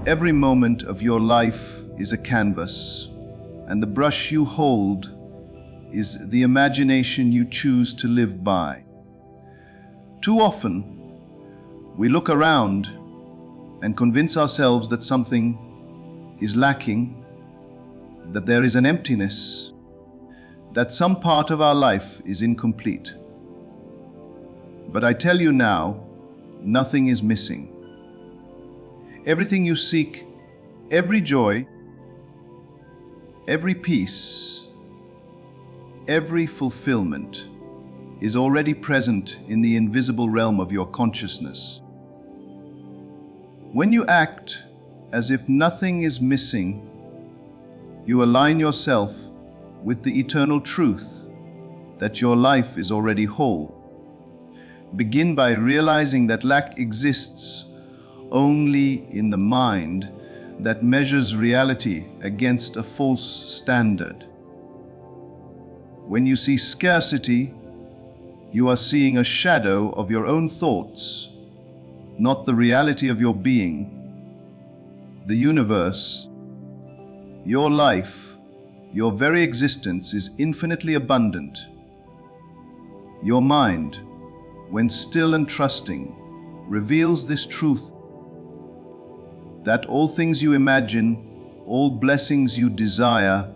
Every moment of your life is a canvas, and the brush you hold is the imagination you choose to live by. Too often, we look around and convince ourselves that something is lacking, that there is an emptiness, that some part of our life is incomplete. But I tell you now, nothing is missing. Everything you seek, every joy, every peace, every fulfillment is already present in the invisible realm of your consciousness. When you act as if nothing is missing, you align yourself with the eternal truth that your life is already whole. Begin by realizing that lack exists only in the mind that measures reality against a false standard. When you see scarcity, you are seeing a shadow of your own thoughts, not the reality of your being. The universe, your life, your very existence is infinitely abundant. Your mind, when still and trusting, reveals this truth, that all things you imagine, all blessings you desire,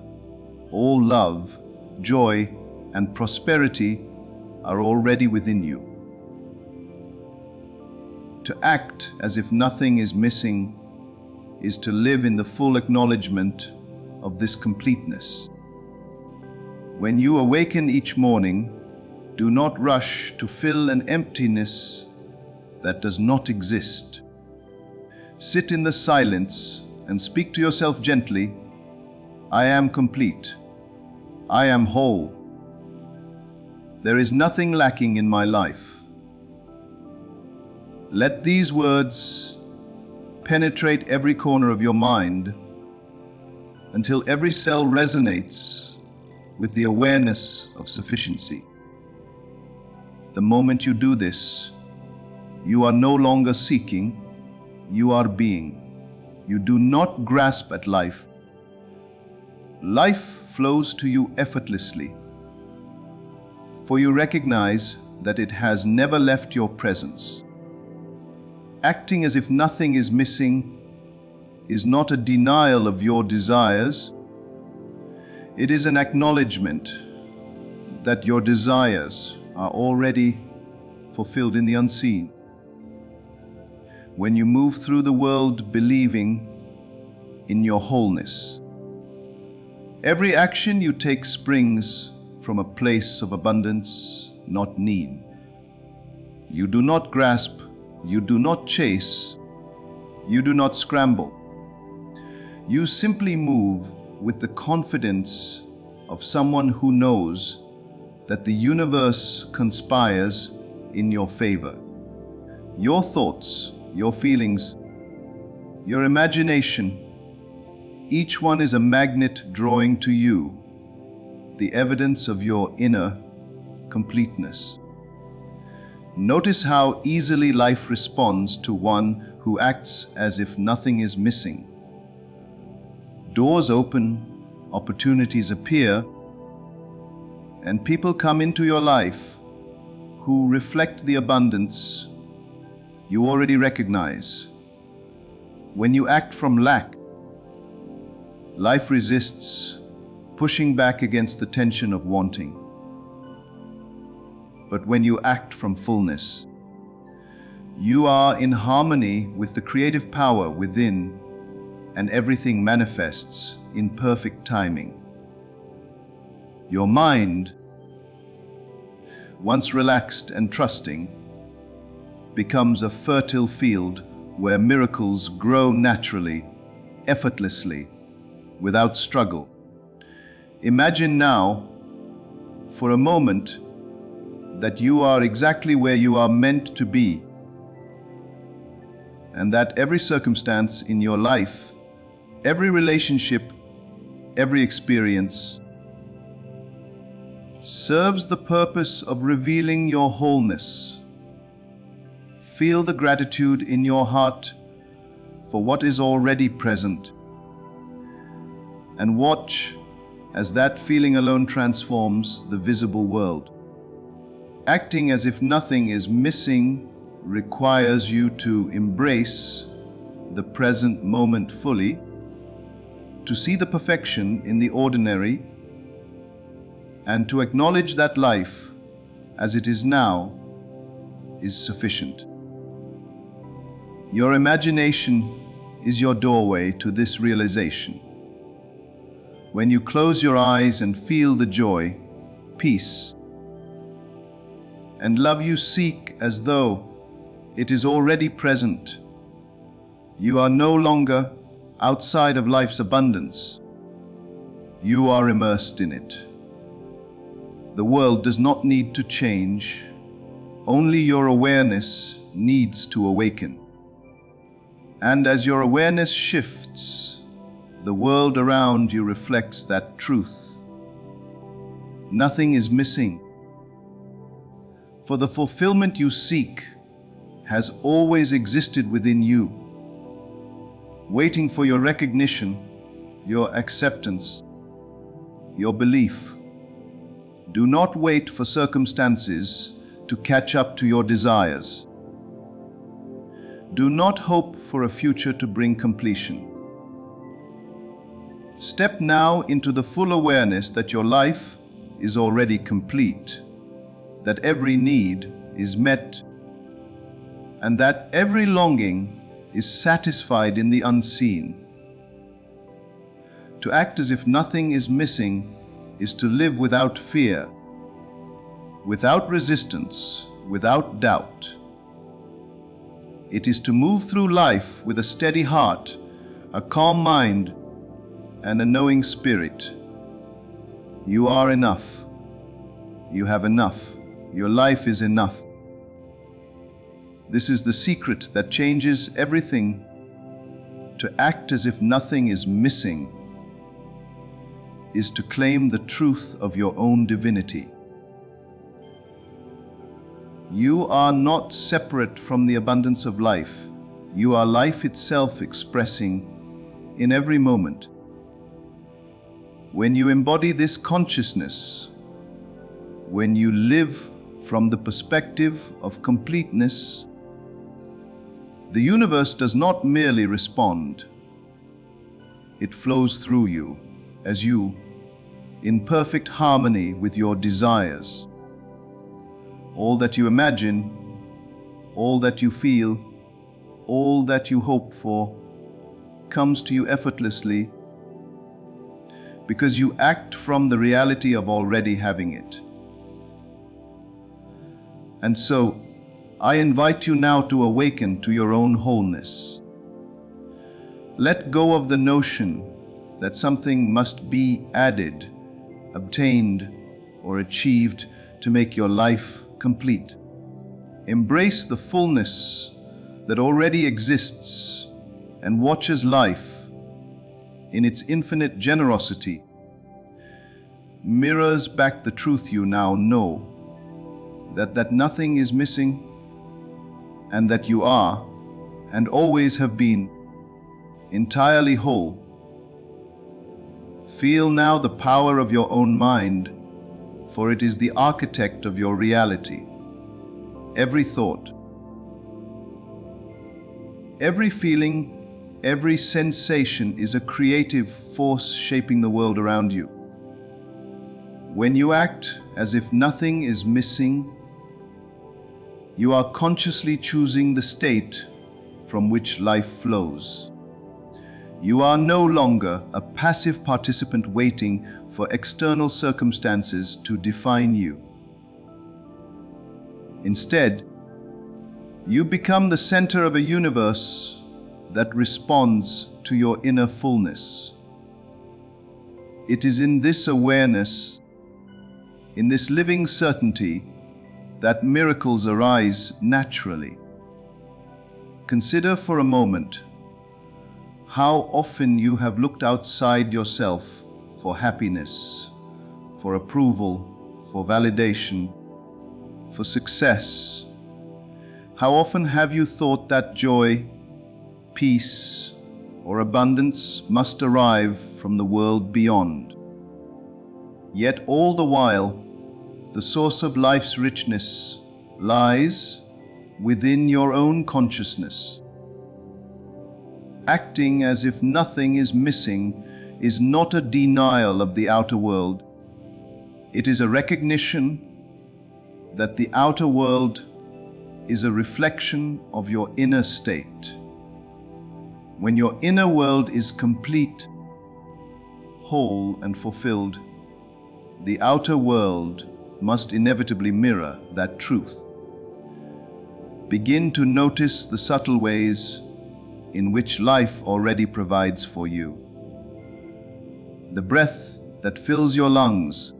all love, joy, and prosperity are already within you. To act as if nothing is missing is to live in the full acknowledgement of this completeness. When you awaken each morning, do not rush to fill an emptiness that does not exist. Sit in the silence and speak to yourself gently, I am complete. I am whole. There is nothing lacking in my life. Let these words penetrate every corner of your mind until every cell resonates with the awareness of sufficiency. The moment you do this, you are no longer seeking, you are being. You do not grasp at life. Life flows to you effortlessly, for you recognize that it has never left your presence. Acting as if nothing is missing is not a denial of your desires. It is an acknowledgement that your desires are already fulfilled in the unseen. When you move through the world believing in your wholeness, every action you take springs from a place of abundance, not need. You do not grasp, you do not chase, you do not scramble. You simply move with the confidence of someone who knows that the universe conspires in your favor. Your thoughts, your feelings, your imagination, each one is a magnet drawing to you the evidence of your inner completeness. Notice how easily life responds to one who acts as if nothing is missing. Doors open, opportunities appear, and people come into your life who reflect the abundance you already recognize. When you act from lack, life resists, pushing back against the tension of wanting. But when you act from fullness, you are in harmony with the creative power within, and everything manifests in perfect timing. Your mind, once relaxed and trusting, becomes a fertile field where miracles grow naturally, effortlessly, without struggle. Imagine now, for a moment, that you are exactly where you are meant to be, and that every circumstance in your life, every relationship, every experience serves the purpose of revealing your wholeness. Feel the gratitude in your heart for for what is already present. And watch as that feeling alone transforms the visible world. Acting as if nothing is missing requires you to embrace the present moment fully, to see the perfection in the ordinary, and to acknowledge that life, as it is now, is sufficient. Your imagination is your doorway to this realization. When you close your eyes and feel the joy, peace, and love you seek as though it is already present, you are no longer outside of life's abundance. You are immersed in it. The world does not need to change. Only your awareness needs to awaken. And as your awareness shifts, the world around you reflects that truth. Nothing is missing. For the fulfillment you seek has always existed within you, waiting for your recognition, your acceptance, your belief. Do not wait for circumstances to catch up to your desires. Do not hope for a future to bring completion. Step now into the full awareness that your life is already complete, that every need is met, and that every longing is satisfied in the unseen. To act as if nothing is missing is to live without fear, without resistance, without doubt. It is to move through life with a steady heart, a calm mind, and a knowing spirit. You are enough. You have enough. Your life is enough. This is the secret that changes everything. To act as if nothing is missing is to claim the truth of your own divinity. You are not separate from the abundance of life. You are life itself expressing in every moment. When you embody this consciousness, when you live from the perspective of completeness, the universe does not merely respond. It flows through you as you, in perfect harmony with your desires. All that you imagine, all that you feel, all that you hope for, comes to you effortlessly because you act from the reality of already having it. And so, I invite you now to awaken to your own wholeness. Let go of the notion that something must be added, obtained, or achieved to make your life complete. Embrace the fullness that already exists and watches life in its infinite generosity. Mirrors back the truth you now know, that nothing is missing, and that you are, and always have been, entirely whole. Feel now the power of your own mind, for it is the architect of your reality. Every thought, every feeling, every sensation is a creative force shaping the world around you. When you act as if nothing is missing, you are consciously choosing the state from which life flows. You are no longer a passive participant waiting for external circumstances to define you. Instead, you become the center of a universe that responds to your inner fullness. It is in this awareness, in this living certainty, that miracles arise naturally. Consider for a moment how often you have looked outside yourself for happiness, for approval, for validation, for success. How often have you thought that joy, peace, or abundance must arrive from the world beyond. Yet all the while, the source of life's richness lies within your own consciousness. Acting as if nothing is missing is not a denial of the outer world. It is a recognition that the outer world is a reflection of your inner state. When your inner world is complete, whole, and fulfilled, the outer world must inevitably mirror that truth. Begin to notice the subtle ways in which life already provides for you. The breath that fills your lungs,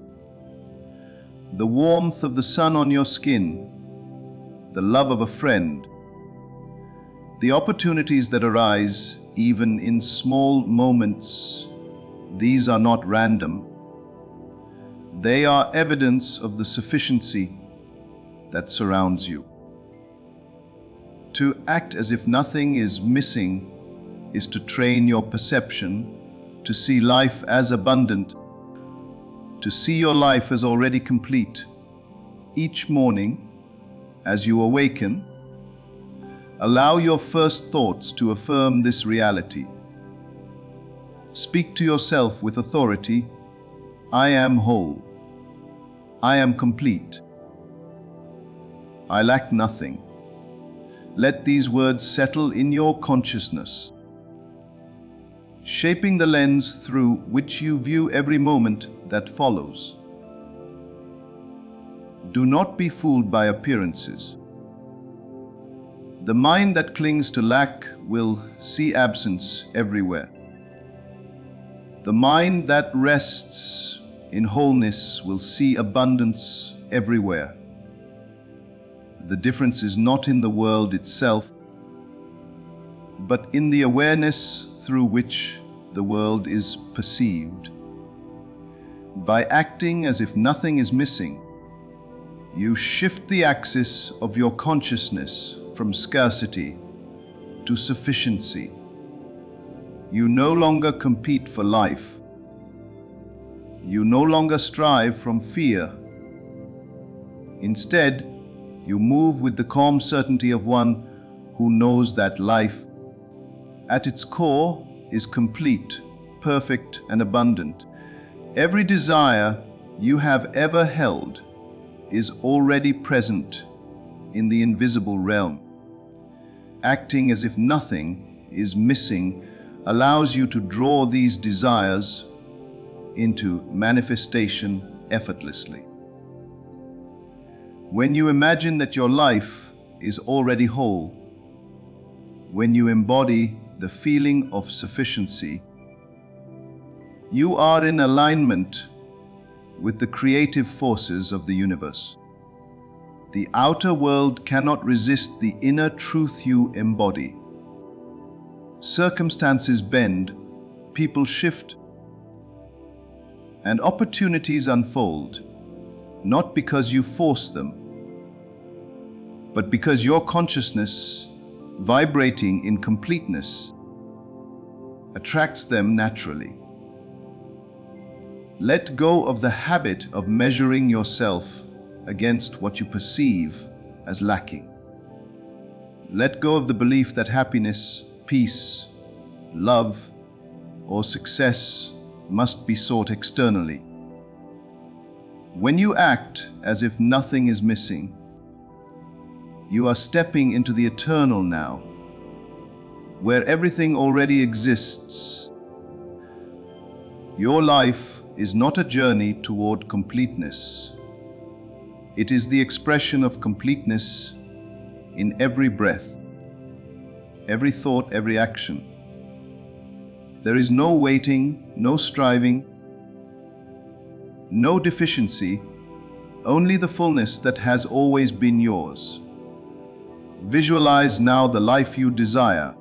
the warmth of the sun on your skin, the love of a friend, the opportunities that arise even in small moments. These are not random. They are evidence of the sufficiency that surrounds you. To act as if nothing is missing is to train your perception to see life as abundant, to see your life as already complete. Each morning, as you awaken, allow your first thoughts to affirm this reality. Speak to yourself with authority. I am whole. I am complete. I lack nothing. Let these words settle in your consciousness, shaping the lens through which you view every moment that follows. Do not be fooled by appearances. The mind that clings to lack will see absence everywhere. The mind that rests in wholeness will see abundance everywhere. The difference is not in the world itself, but in the awareness through which the world is perceived. By acting as if nothing is missing, you shift the axis of your consciousness from scarcity to sufficiency. You no longer compete for life. You no longer strive from fear. Instead, you move with the calm certainty of one who knows that life, at its core, is complete, perfect, and abundant. Every desire you have ever held is already present in the invisible realm. Acting as if nothing is missing allows you to draw these desires into manifestation effortlessly. When you imagine that your life is already whole, when you embody the feeling of sufficiency, you are in alignment with the creative forces of the universe. The outer world cannot resist the inner truth you embody. Circumstances bend, people shift, and opportunities unfold, not because you force them, but because your consciousness, vibrating in completeness, attracts them naturally. Let go of the habit of measuring yourself against what you perceive as lacking. Let go of the belief that happiness, peace, love, or success must be sought externally. When you act as if nothing is missing, you are stepping into the eternal now, where everything already exists. Your life is not a journey toward completeness. It is the expression of completeness in every breath, every thought, every action. There is no waiting, no striving, no deficiency, only the fullness that has always been yours. Visualize now the life you desire,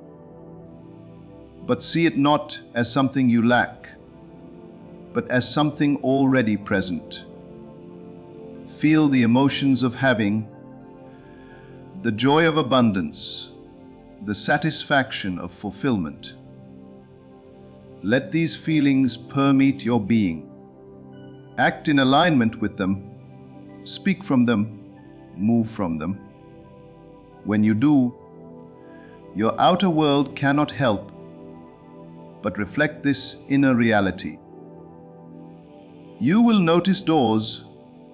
but see it not as something you lack, but as something already present. Feel the emotions of having, the joy of abundance, the satisfaction of fulfillment. Let these feelings permeate your being. Act in alignment with them, speak from them, move from them. When you do, your outer world cannot help but reflect this inner reality. You will notice doors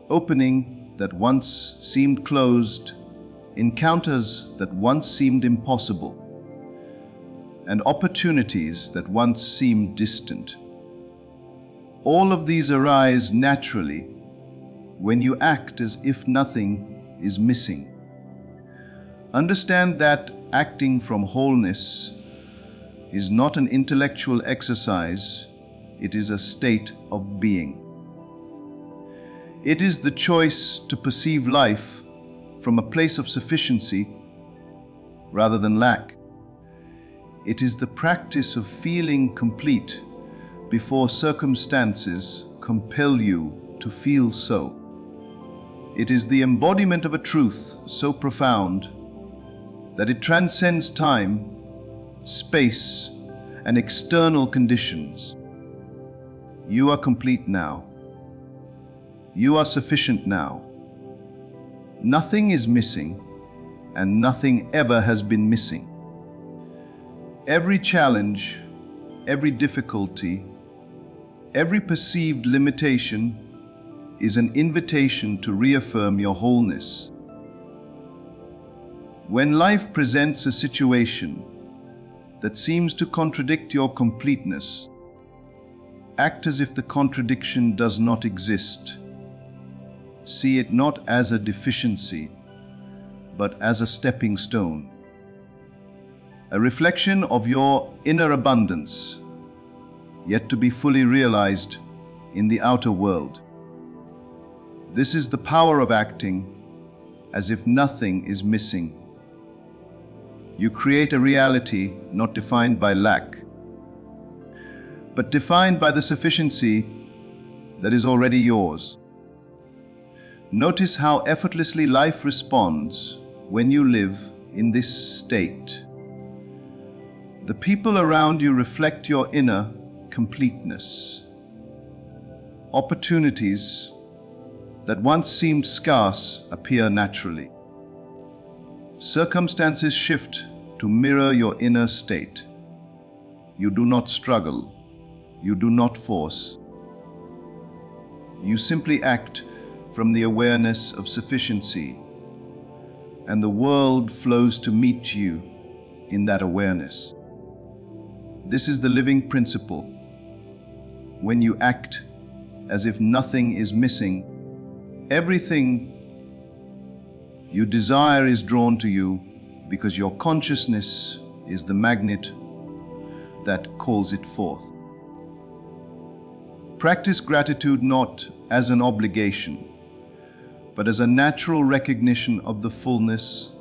opening that once seemed closed, encounters that once seemed impossible, and opportunities that once seemed distant. All of these arise naturally when you act as if nothing is missing. Understand that acting from wholeness is not an intellectual exercise, it is a state of being. It is the choice to perceive life from a place of sufficiency rather than lack. It is the practice of feeling complete before circumstances compel you to feel so. It is the embodiment of a truth so profound that it transcends time, space, and external conditions. You are complete now. You are sufficient now. Nothing is missing, and nothing ever has been missing. Every challenge, every difficulty, every perceived limitation is an invitation to reaffirm your wholeness. When life presents a situation that seems to contradict your completeness, act as if the contradiction does not exist. See it not as a deficiency, but as a stepping stone, a reflection of your inner abundance, yet to be fully realized in the outer world. This is the power of acting as if nothing is missing. You create a reality not defined by lack, but defined by the sufficiency that is already yours. Notice how effortlessly life responds when you live in this state. The people around you reflect your inner completeness. Opportunities that once seemed scarce appear naturally. Circumstances shift to mirror your inner state. You do not struggle. You do not force. You simply act from the awareness of sufficiency, and the world flows to meet you in that awareness. This is the living principle. When you act as if nothing is missing, everything you desire is drawn to you because your consciousness is the magnet that calls it forth. Practice gratitude not as an obligation, but as a natural recognition of the fullness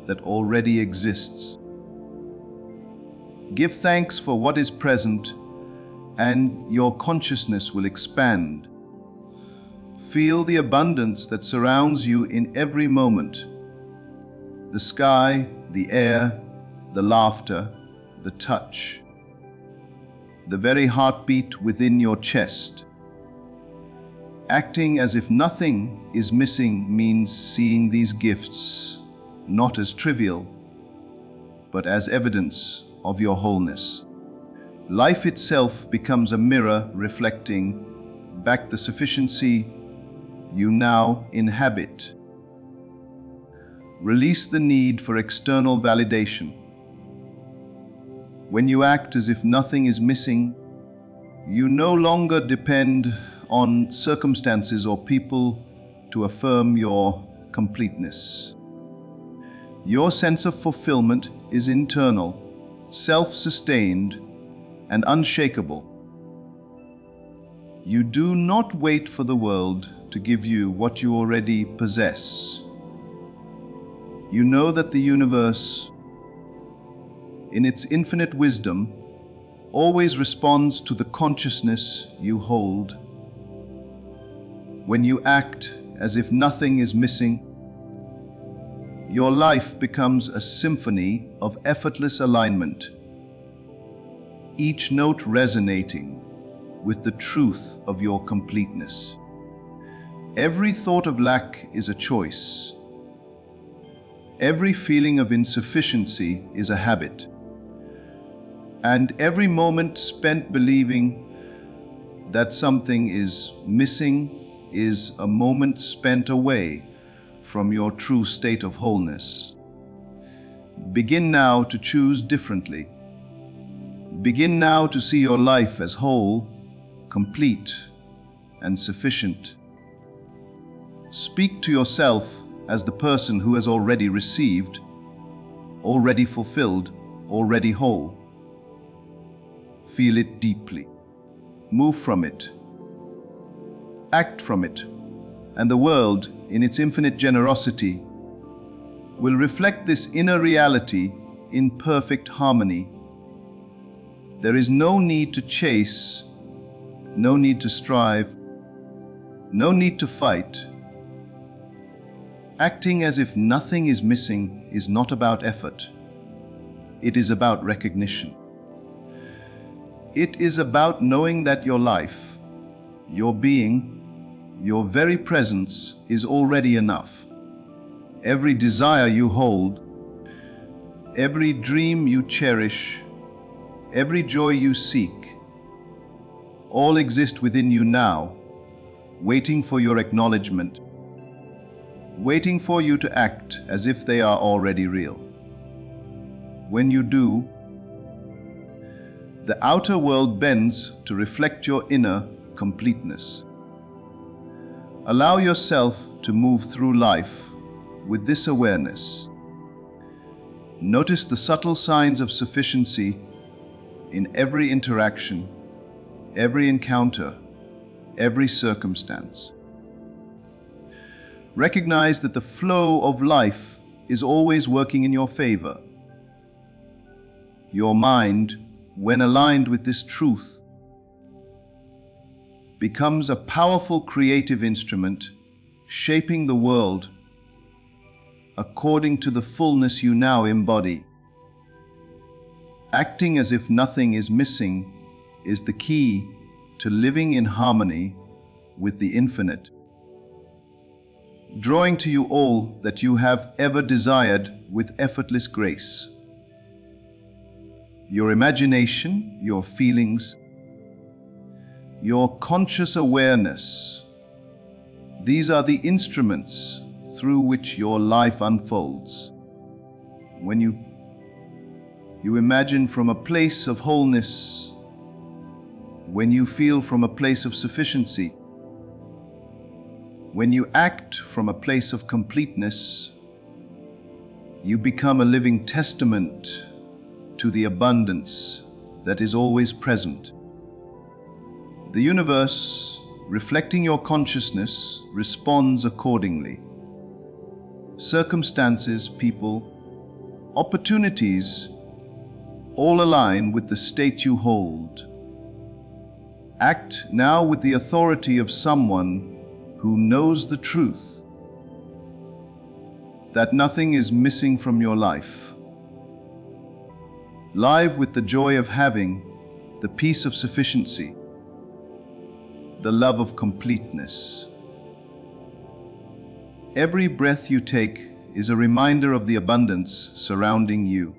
that already exists. Give thanks for what is present, and your consciousness will expand. Feel the abundance that surrounds you in every moment. The sky, the air, the laughter, the touch, the very heartbeat within your chest. Acting as if nothing is missing means seeing these gifts not as trivial, but as evidence of your wholeness. Life itself becomes a mirror reflecting back the sufficiency you now inhabit. Release the need for external validation. When you act as if nothing is missing, you no longer depend on circumstances or people to affirm your completeness. Your sense of fulfillment is internal, self-sustained, and unshakable. You do not wait for the world to give you what you already possess. You know that the universe, in its infinite wisdom, always responds to the consciousness you hold. When you act as if nothing is missing, your life becomes a symphony of effortless alignment, each note resonating with the truth of your completeness. Every thought of lack is a choice. Every feeling of insufficiency is a habit. And every moment spent believing that something is missing is a moment spent away from your true state of wholeness. Begin now to choose differently. Begin now to see your life as whole, complete, and sufficient. Speak to yourself as the person who has already received, already fulfilled, already whole. Feel it deeply. Move from it. Act from it. And the world, in its infinite generosity, will reflect this inner reality in perfect harmony. There is no need to chase, no need to strive, no need to fight. Acting as if nothing is missing is not about effort. It is about recognition. It is about knowing that your life, your being, your very presence is already enough. Every desire you hold, every dream you cherish, every joy you seek, all exist within you now, waiting for your acknowledgement, waiting for you to act as if they are already real. When you do, the outer world bends to reflect your inner completeness. Allow yourself to move through life with this awareness. Notice the subtle signs of sufficiency in every interaction, every encounter, every circumstance. Recognize that the flow of life is always working in your favor. Your mind, when aligned with this truth, becomes a powerful creative instrument, shaping the world according to the fullness you now embody. Acting as if nothing is missing is the key to living in harmony with the infinite, drawing to you all that you have ever desired with effortless grace. Your imagination, your feelings, your conscious awareness, these are the instruments through which your life unfolds. When you imagine from a place of wholeness, when you feel from a place of sufficiency, when you act from a place of completeness, you become a living testament to the abundance that is always present. The universe, reflecting your consciousness, responds accordingly. Circumstances, people, opportunities, all align with the state you hold. Act now with the authority of someone who knows the truth, that nothing is missing from your life. Live with the joy of having, the peace of sufficiency, the love of completeness. Every breath you take is a reminder of the abundance surrounding you.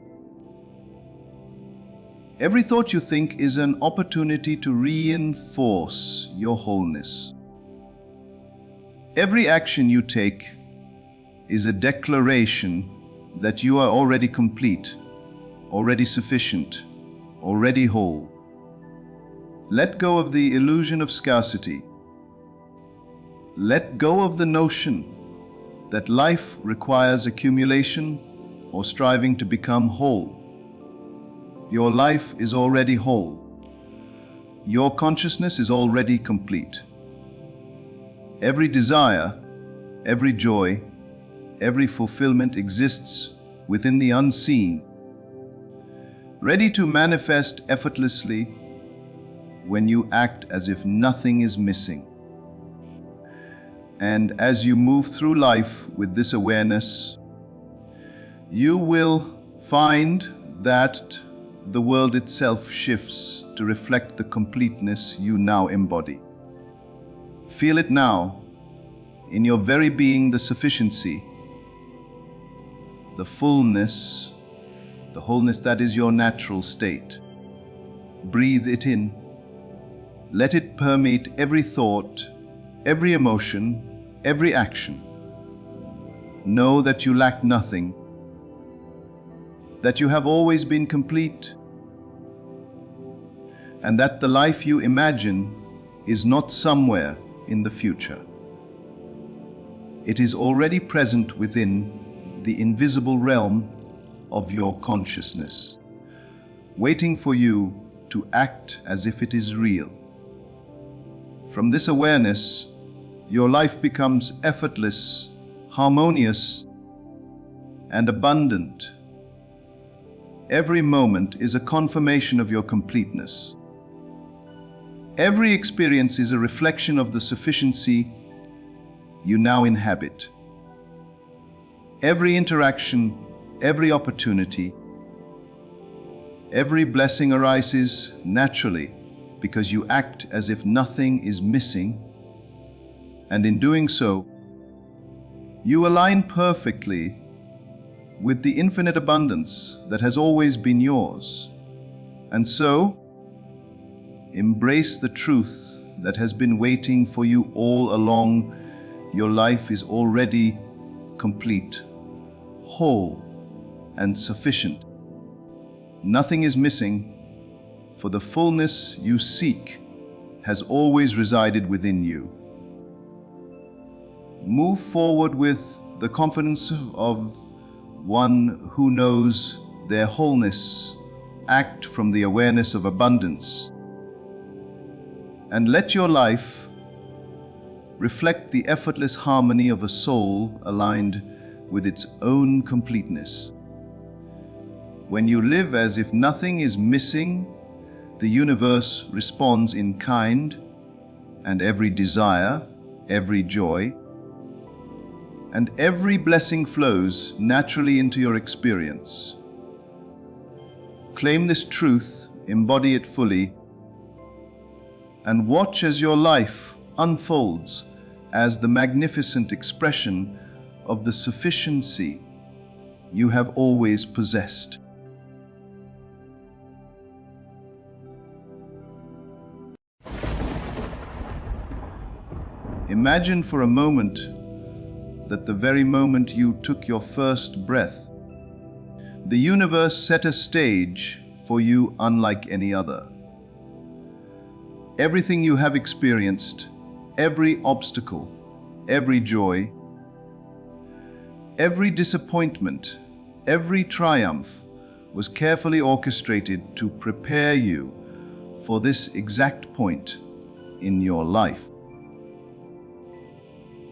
Every thought you think is an opportunity to reinforce your wholeness. Every action you take is a declaration that you are already complete, already sufficient, already whole. Let go of the illusion of scarcity. Let go of the notion that life requires accumulation or striving to become whole. Your life is already whole. Your consciousness is already complete. Every desire, every joy, every fulfillment exists within the unseen, ready to manifest effortlessly when you act as if nothing is missing. And as you move through life with this awareness, You will find that the world itself shifts to reflect the completeness you now embody. Feel it now, in your very being, the sufficiency, the fullness, the wholeness that is your natural state. Breathe it in. Let it permeate every thought, every emotion, every action. Know that you lack nothing, that you have always been complete, and that the life you imagine is not somewhere in the future. It is already present within the invisible realm of your consciousness, waiting for you to act as if it is real. From this awareness, your life becomes effortless, harmonious, and abundant. Every moment is a confirmation of your completeness. Every experience is a reflection of the sufficiency you now inhabit. Every interaction, every opportunity, every blessing arises naturally because you act as if nothing is missing, and in doing so, you align perfectly with the infinite abundance that has always been yours. And so, embrace the truth that has been waiting for you all along. Your life is already complete, whole, and sufficient. Nothing is missing, for the fullness you seek has always resided within you. Move forward with the confidence of one who knows their wholeness. Act from the awareness of abundance, and let your life reflect the effortless harmony of a soul aligned with its own completeness. When you live as if nothing is missing, the universe responds in kind, and every desire, every joy, and every blessing flows naturally into your experience. Claim this truth, embody it fully, and watch as your life unfolds as the magnificent expression of the sufficiency you have always possessed. Imagine for a moment that the very moment you took your first breath, the universe set a stage for you unlike any other. Everything you have experienced, every obstacle, every joy, every disappointment, every triumph was carefully orchestrated to prepare you for this exact point in your life.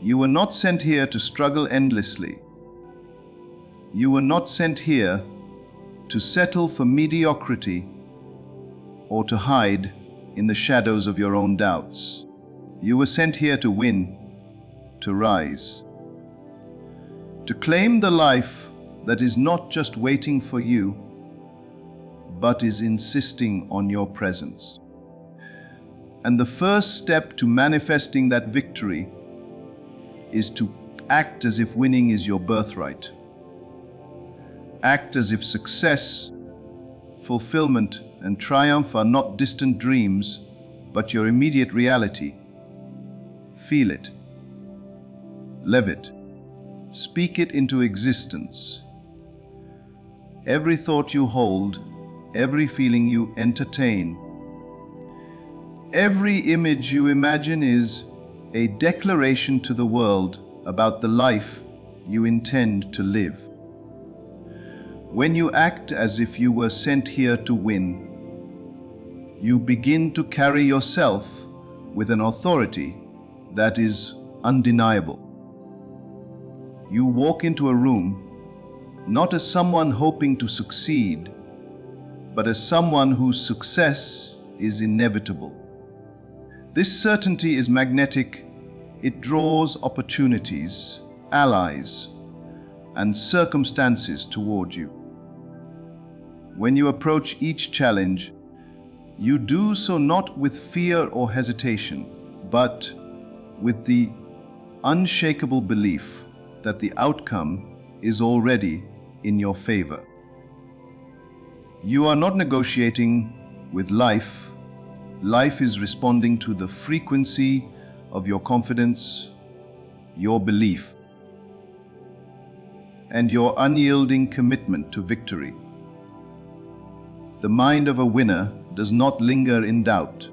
You were not sent here to struggle endlessly. You were not sent here to settle for mediocrity or to hide in the shadows of your own doubts. You were sent here to win, to rise, to claim the life that is not just waiting for you, but is insisting on your presence. And the first step to manifesting that victory is to act as if winning is your birthright. Act as if success, fulfillment, and triumph are not distant dreams, but your immediate reality. Feel it. Live it. Speak it into existence. Every thought you hold, every feeling you entertain, every image you imagine is a declaration to the world about the life you intend to live. When you act as if you were sent here to win, you begin to carry yourself with an authority that is undeniable. You walk into a room not as someone hoping to succeed, but as someone whose success is inevitable. This certainty is magnetic. It draws opportunities, allies, and circumstances toward you. When you approach each challenge, you do so not with fear or hesitation, but with the unshakable belief that the outcome is already in your favor. You are not negotiating with life. Life is responding to the frequency of your confidence, your belief, and your unyielding commitment to victory. The mind of a winner does not linger in doubt.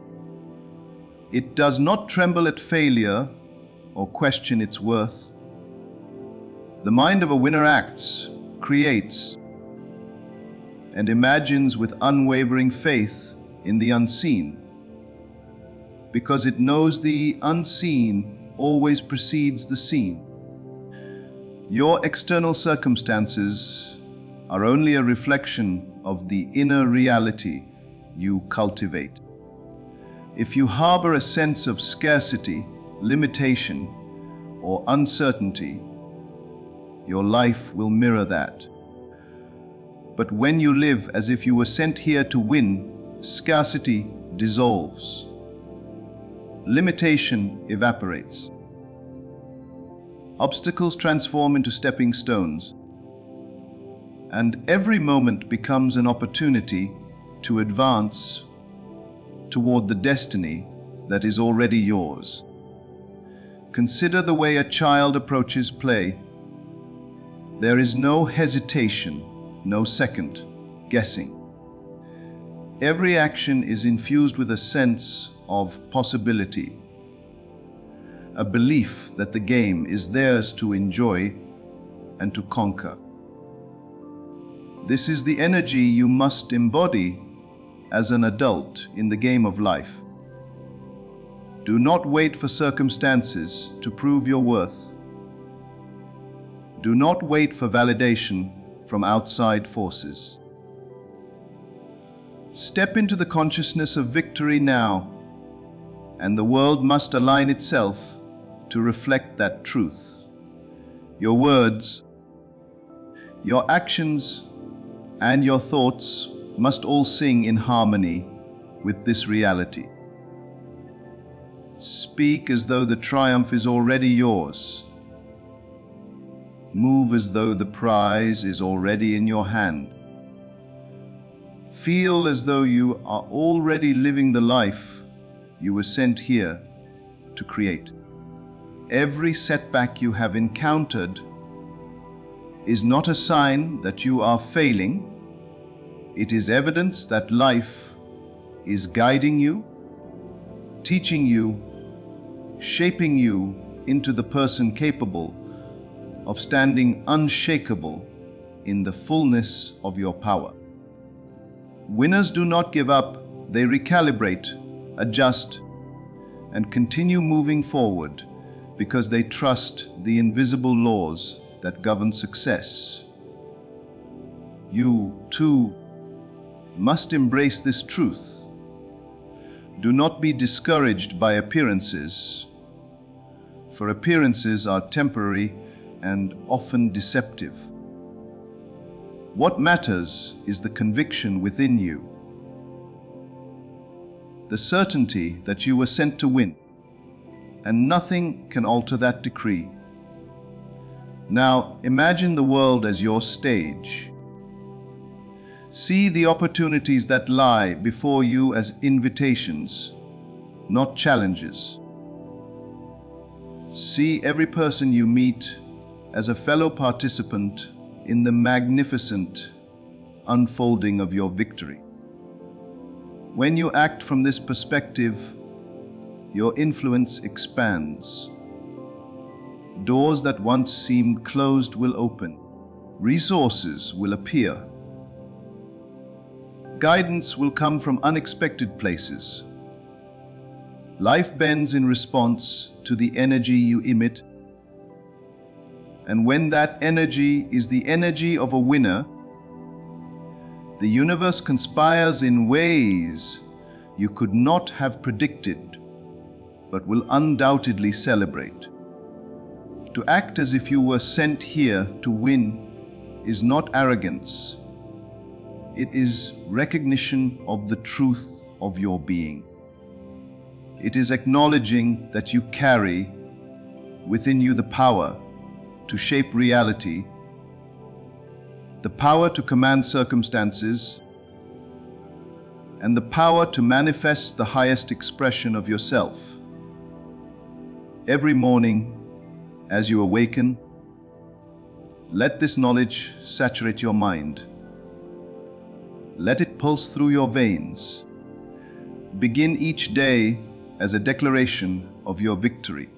It does not tremble at failure or question its worth. The mind of a winner acts, creates, and imagines with unwavering faith in the unseen, because it knows the unseen always precedes the seen. Your external circumstances are only a reflection of the inner reality you cultivate. If you harbor a sense of scarcity, limitation, or uncertainty, your life will mirror that. But when you live as if you were sent here to win, scarcity dissolves. Limitation evaporates. Obstacles transform into stepping stones, and every moment becomes an opportunity to advance toward the destiny that is already yours. Consider the way a child approaches play. There is no hesitation, no second guessing. Every action is infused with a sense of possibility, a belief that the game is theirs to enjoy and to conquer. This is the energy you must embody as an adult in the game of life. Do not wait for circumstances to prove your worth. Do not wait for validation from outside forces. Step into the consciousness of victory now, and the world must align itself to reflect that truth. Your words, your actions, and your thoughts must all sing in harmony with this reality. Speak as though the triumph is already yours. Move as though the prize is already in your hand. Feel as though you are already living the life you were sent here to create. Every setback you have encountered is not a sign that you are failing. It is evidence that life is guiding you, teaching you, shaping you into the person capable of standing unshakable in the fullness of your power. Winners do not give up, they recalibrate, adjust, and continue moving forward because they trust the invisible laws that govern success. You, too, must embrace this truth. Do not be discouraged by appearances, for appearances are temporary and often deceptive. What matters is the conviction within you, the certainty that you were sent to win, and nothing can alter that decree. Now imagine the world as your stage. See the opportunities that lie before you as invitations, not challenges. See every person you meet as a fellow participant in the magnificent unfolding of your victory. When you act from this perspective, your influence expands. Doors that once seemed closed will open. Resources will appear. Guidance will come from unexpected places. Life bends in response to the energy you emit. And when that energy is the energy of a winner, the universe conspires in ways you could not have predicted, but will undoubtedly celebrate. To act as if you were sent here to win is not arrogance. It is recognition of the truth of your being. It is acknowledging that you carry within you the power to shape reality, the power to command circumstances, and the power to manifest the highest expression of yourself. Every morning, as you awaken, let this knowledge saturate your mind. Let it pulse through your veins. Begin each day as a declaration of your victory.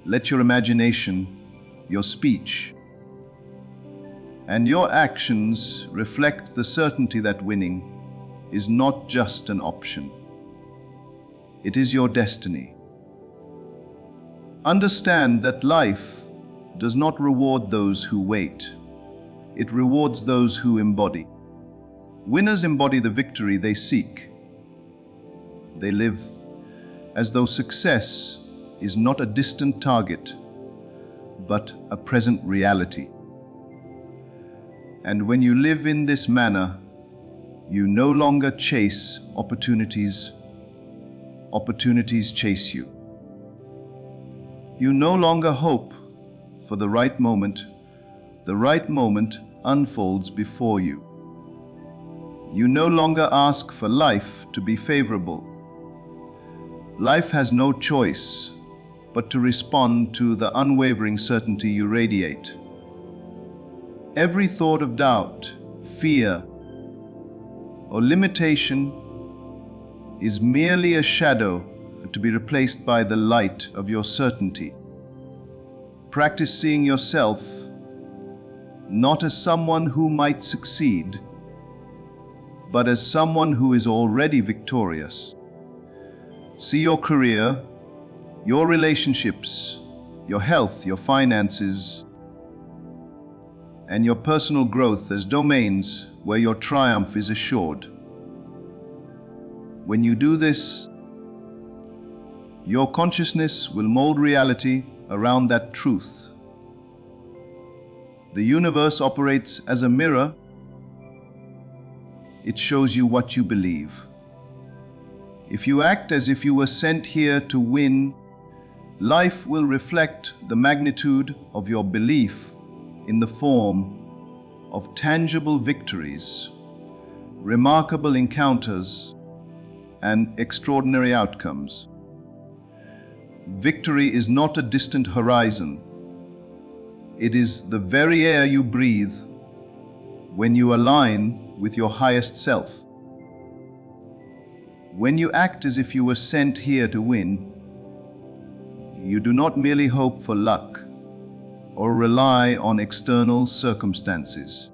Let your imagination, your speech, and your actions reflect the certainty that winning is not just an option. It is your destiny. Understand that life does not reward those who wait. It rewards those who embody. Winners embody the victory they seek. They live as though success is not a distant target, but a present reality. And when you live in this manner, you no longer chase opportunities. Opportunities chase you. You no longer hope for the right moment. The right moment unfolds before you. You no longer ask for life to be favorable. Life has no choice but to respond to the unwavering certainty you radiate. Every thought of doubt, fear, or limitation is merely a shadow to be replaced by the light of your certainty. Practice seeing yourself not as someone who might succeed, but as someone who is already victorious. See your career, your relationships, your health, your finances, and your personal growth as domains where your triumph is assured. When you do this, your consciousness will mold reality around that truth. The universe operates as a mirror. It shows you what you believe. If you act as if you were sent here to win, life will reflect the magnitude of your belief in the form of tangible victories, remarkable encounters, and extraordinary outcomes. Victory is not a distant horizon. It is the very air you breathe when you align with your highest self. When you act as if you were sent here to win, you do not merely hope for luck or rely on external circumstances.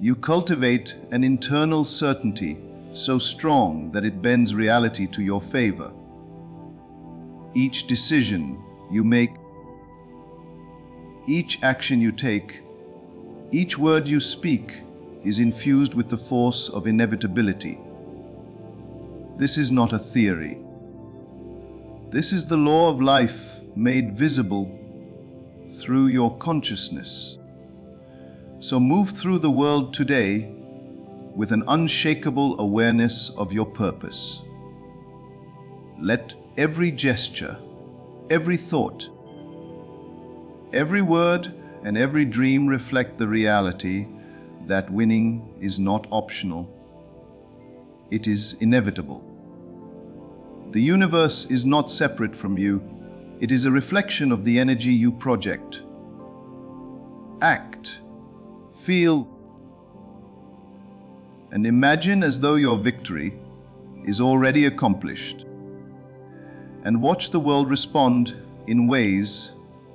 You cultivate an internal certainty so strong that it bends reality to your favor. Each decision you make, each action you take, each word you speak is infused with the force of inevitability. This is not a theory. This is the law of life made visible through your consciousness. So move through the world today with an unshakable awareness of your purpose. Let every gesture, every thought, every word, and every dream reflect the reality that winning is not optional. It is inevitable. The universe is not separate from you. It is a reflection of the energy you project. Act, feel, and imagine as though your victory is already accomplished. And watch the world respond in ways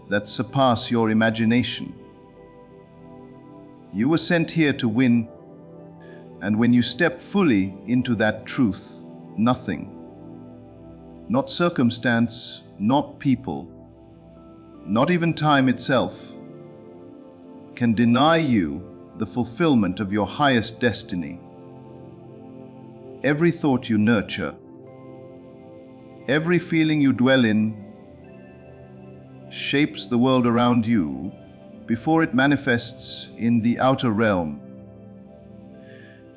that surpass your imagination. You were sent here to win, and when you step fully into that truth, nothing, not circumstance, not people, not even time itself, can deny you the fulfillment of your highest destiny. Every thought you nurture, every feeling you dwell in, shapes the world around you before it manifests in the outer realm.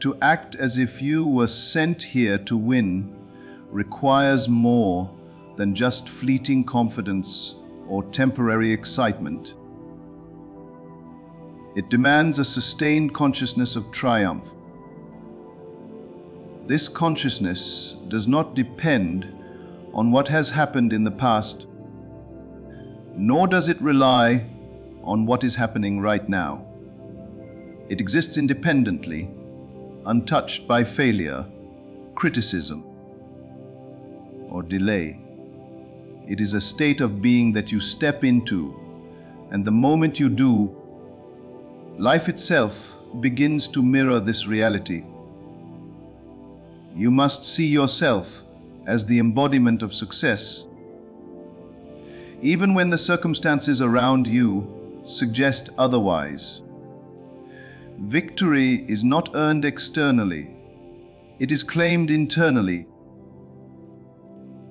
To act as if you were sent here to win requires more than just fleeting confidence or temporary excitement. It demands a sustained consciousness of triumph. This consciousness does not depend on what has happened in the past, nor does it rely on what is happening right now. It exists independently, untouched by failure, criticism, or delay. It is a state of being that you step into, and the moment you do, life itself begins to mirror this reality. You must see yourself as the embodiment of success, even when the circumstances around you suggest otherwise. Victory is not earned externally, it is claimed internally.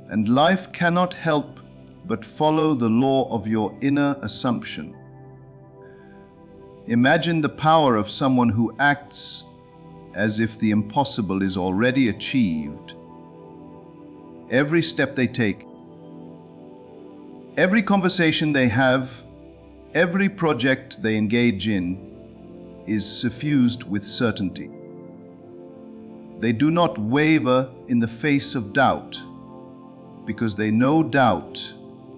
And life cannot help but follow the law of your inner assumption. Imagine the power of someone who acts as if the impossible is already achieved. Every step they take, every conversation they have, every project they engage in is suffused with certainty. They do not waver in the face of doubt, because they know doubt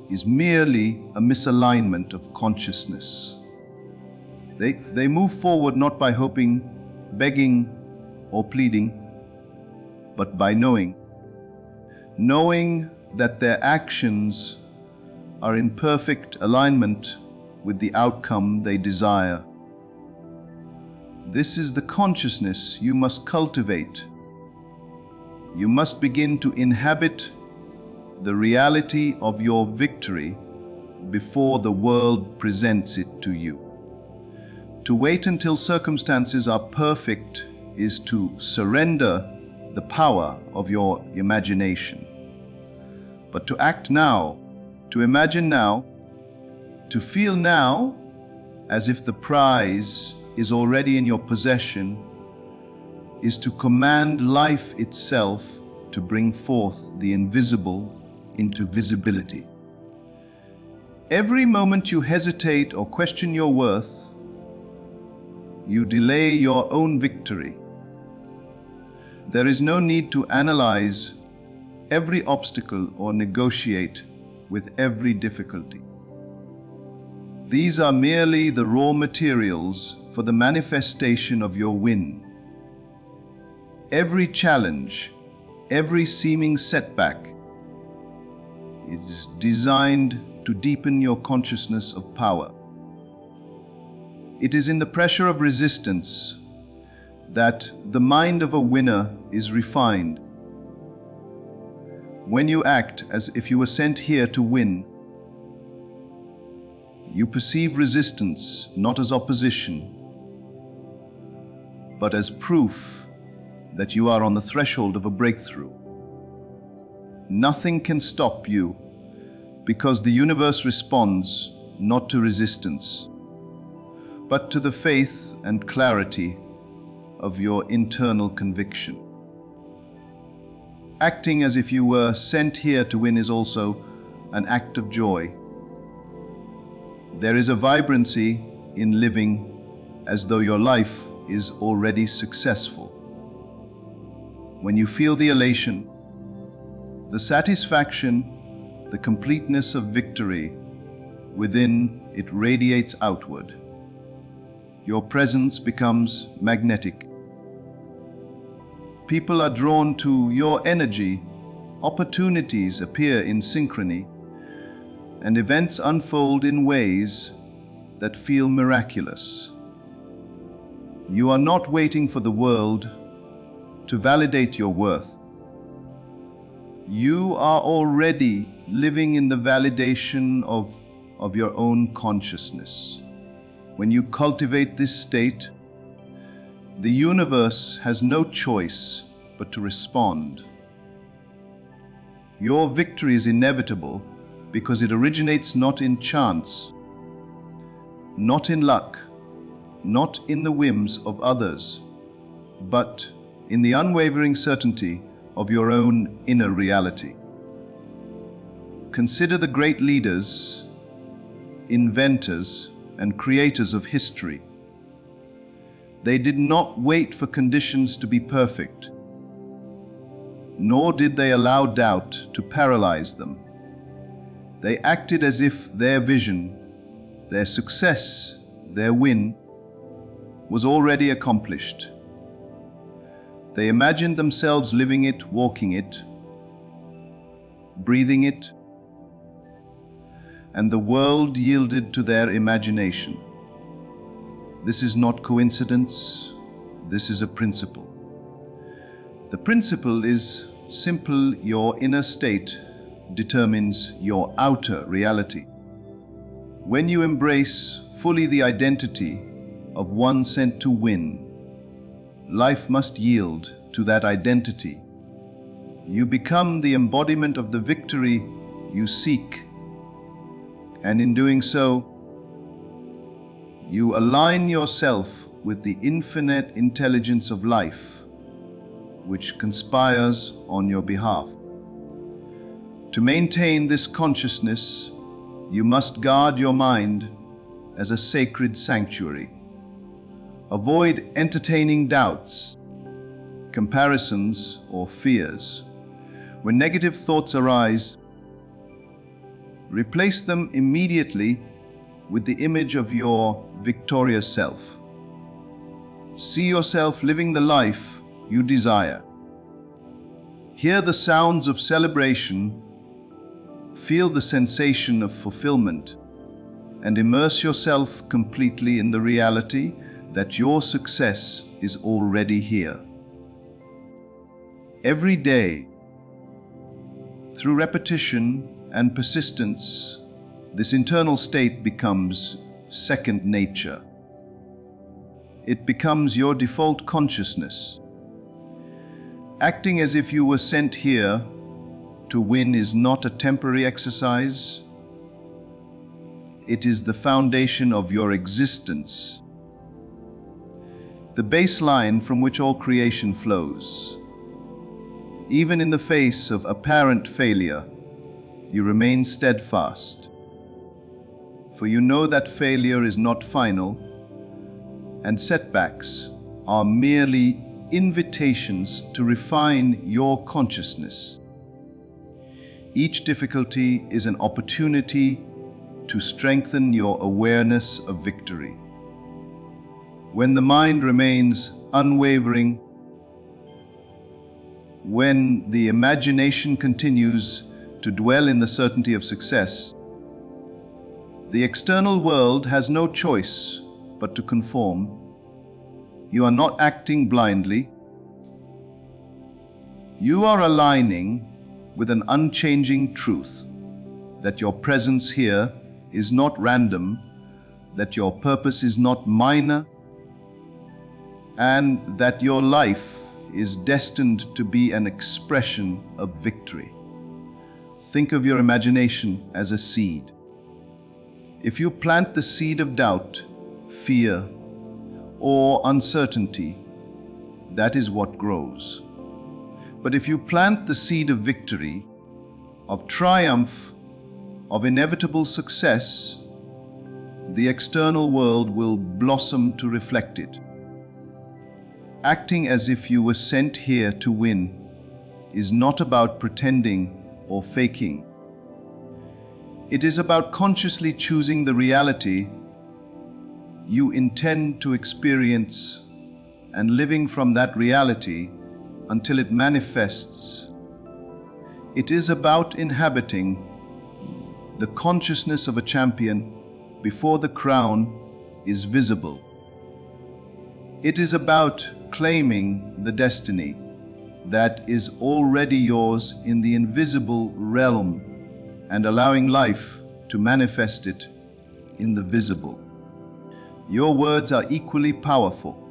is merely a misalignment of consciousness. They move forward not by hoping, begging, or pleading, but by knowing that their actions are in perfect alignment with the outcome they desire. This is the consciousness you must cultivate. You must begin to inhabit the reality of your victory before the world presents it to you. To wait until circumstances are perfect is to surrender the power of your imagination. But to act now, to imagine now, to feel now as if the prize is already in your possession, is to command life itself to bring forth the invisible into visibility. Every moment you hesitate or question your worth, you delay your own victory. There is no need to analyze every obstacle or negotiate with every difficulty. These are merely the raw materials for the manifestation of your win. Every challenge, every seeming setback is designed to deepen your consciousness of power. It is in the pressure of resistance that the mind of a winner is refined. When you act as if you were sent here to win, you perceive resistance not as opposition, but as proof that you are on the threshold of a breakthrough. Nothing can stop you, because the universe responds not to resistance, but to the faith and clarity of your internal conviction. Acting as if you were sent here to win is also an act of joy. There is a vibrancy in living as though your life is already successful. When you feel the elation, the satisfaction, the completeness of victory, within it radiates outward. Your presence becomes magnetic. People are drawn to your energy, opportunities appear in synchrony, and events unfold in ways that feel miraculous. You are not waiting for the world to validate your worth. You are already living in the validation of your own consciousness. When you cultivate this state, the universe has no choice but to respond. Your victory is inevitable because it originates not in chance, not in luck, not in the whims of others, but in the unwavering certainty of your own inner reality. Consider the great leaders, inventors, and creators of history. They did not wait for conditions to be perfect, nor did they allow doubt to paralyze them. They acted as if their vision, their success, their win was already accomplished. They imagined themselves living it, walking it, breathing it, and the world yielded to their imagination. This is not coincidence, this is a principle. The principle is simple: your inner state determines your outer reality. When you embrace fully the identity of one sent to win, life must yield to that identity. You become the embodiment of the victory you seek, and in doing so, you align yourself with the infinite intelligence of life, which conspires on your behalf. To maintain this consciousness, you must guard your mind as a sacred sanctuary. Avoid entertaining doubts, comparisons, or fears. When negative thoughts arise, replace them immediately with the image of your victorious self. See yourself living the life you desire. Hear the sounds of celebration, feel the sensation of fulfillment, and immerse yourself completely in the reality that your success is already here. Every day, through repetition and persistence, this internal state becomes second nature. It becomes your default consciousness. Acting as if you were sent here to win is not a temporary exercise. It is the foundation of your existence, the baseline from which all creation flows. Even in the face of apparent failure, you remain steadfast, for you know that failure is not final, and setbacks are merely invitations to refine your consciousness. Each difficulty is an opportunity to strengthen your awareness of victory. When the mind remains unwavering, when the imagination continues to dwell in the certainty of success, the external world has no choice but to conform. You are not acting blindly. You are aligning with an unchanging truth that your presence here is not random, that your purpose is not minor, and that your life is destined to be an expression of victory. Think of your imagination as a seed. If you plant the seed of doubt, fear, or uncertainty, that is what grows. But if you plant the seed of victory, of triumph, of inevitable success, the external world will blossom to reflect it. Acting as if you were sent here to win is not about pretending or faking. It is about consciously choosing the reality you intend to experience and living from that reality until it manifests. It is about inhabiting the consciousness of a champion before the crown is visible. It is about claiming the destiny that is already yours in the invisible realm and allowing life to manifest it in the visible. Your words are equally powerful.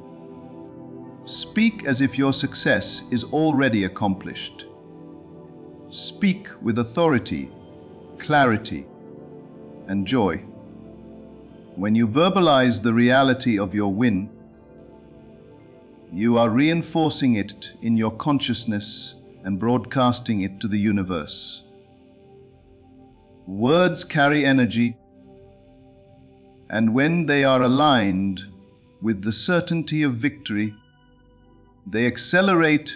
Speak as if your success is already accomplished. Speak with authority, clarity, and joy. When you verbalize the reality of your win, you are reinforcing it in your consciousness and broadcasting it to the universe. Words carry energy, and when they are aligned with the certainty of victory, they accelerate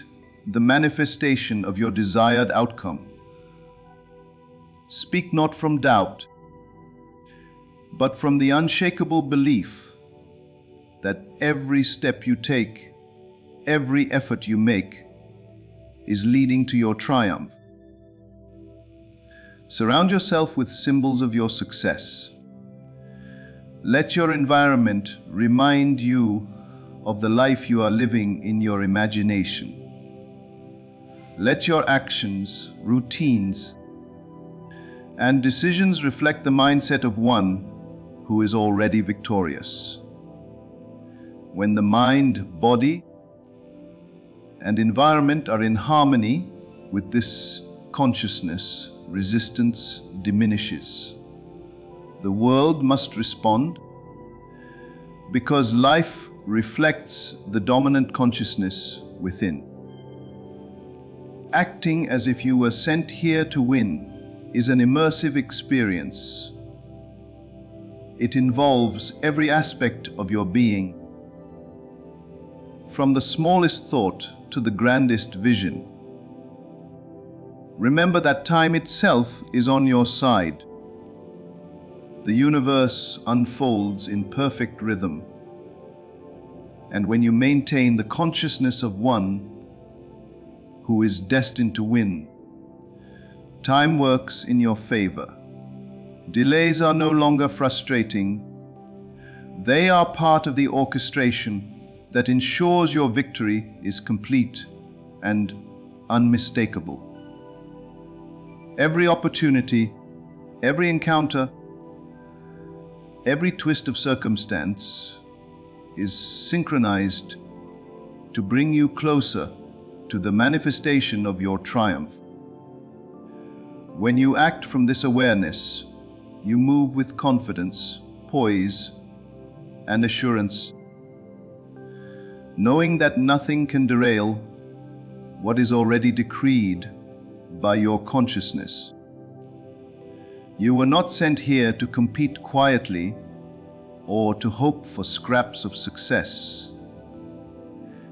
the manifestation of your desired outcome. Speak not from doubt, but from the unshakable belief that every step you take, every effort you make, is leading to your triumph. Surround yourself with symbols of your success. Let your environment remind you of the life you are living in your imagination. Let your actions, routines, and decisions reflect the mindset of one who is already victorious. When the mind, body, and environment are in harmony with this consciousness, resistance diminishes. The world must respond because life reflects the dominant consciousness within. Acting as if you were sent here to win is an immersive experience. It involves every aspect of your being, from the smallest thought to the grandest vision. Remember that time itself is on your side. The universe unfolds in perfect rhythm, and when you maintain the consciousness of one who is destined to win, time works in your favor. Delays are no longer frustrating. They are part of the orchestration that ensures your victory is complete and unmistakable. Every opportunity, every encounter, every twist of circumstance is synchronized to bring you closer to the manifestation of your triumph. When you act from this awareness, you move with confidence, poise, and assurance, knowing that nothing can derail what is already decreed by your consciousness. You were not sent here to compete quietly or to hope for scraps of success.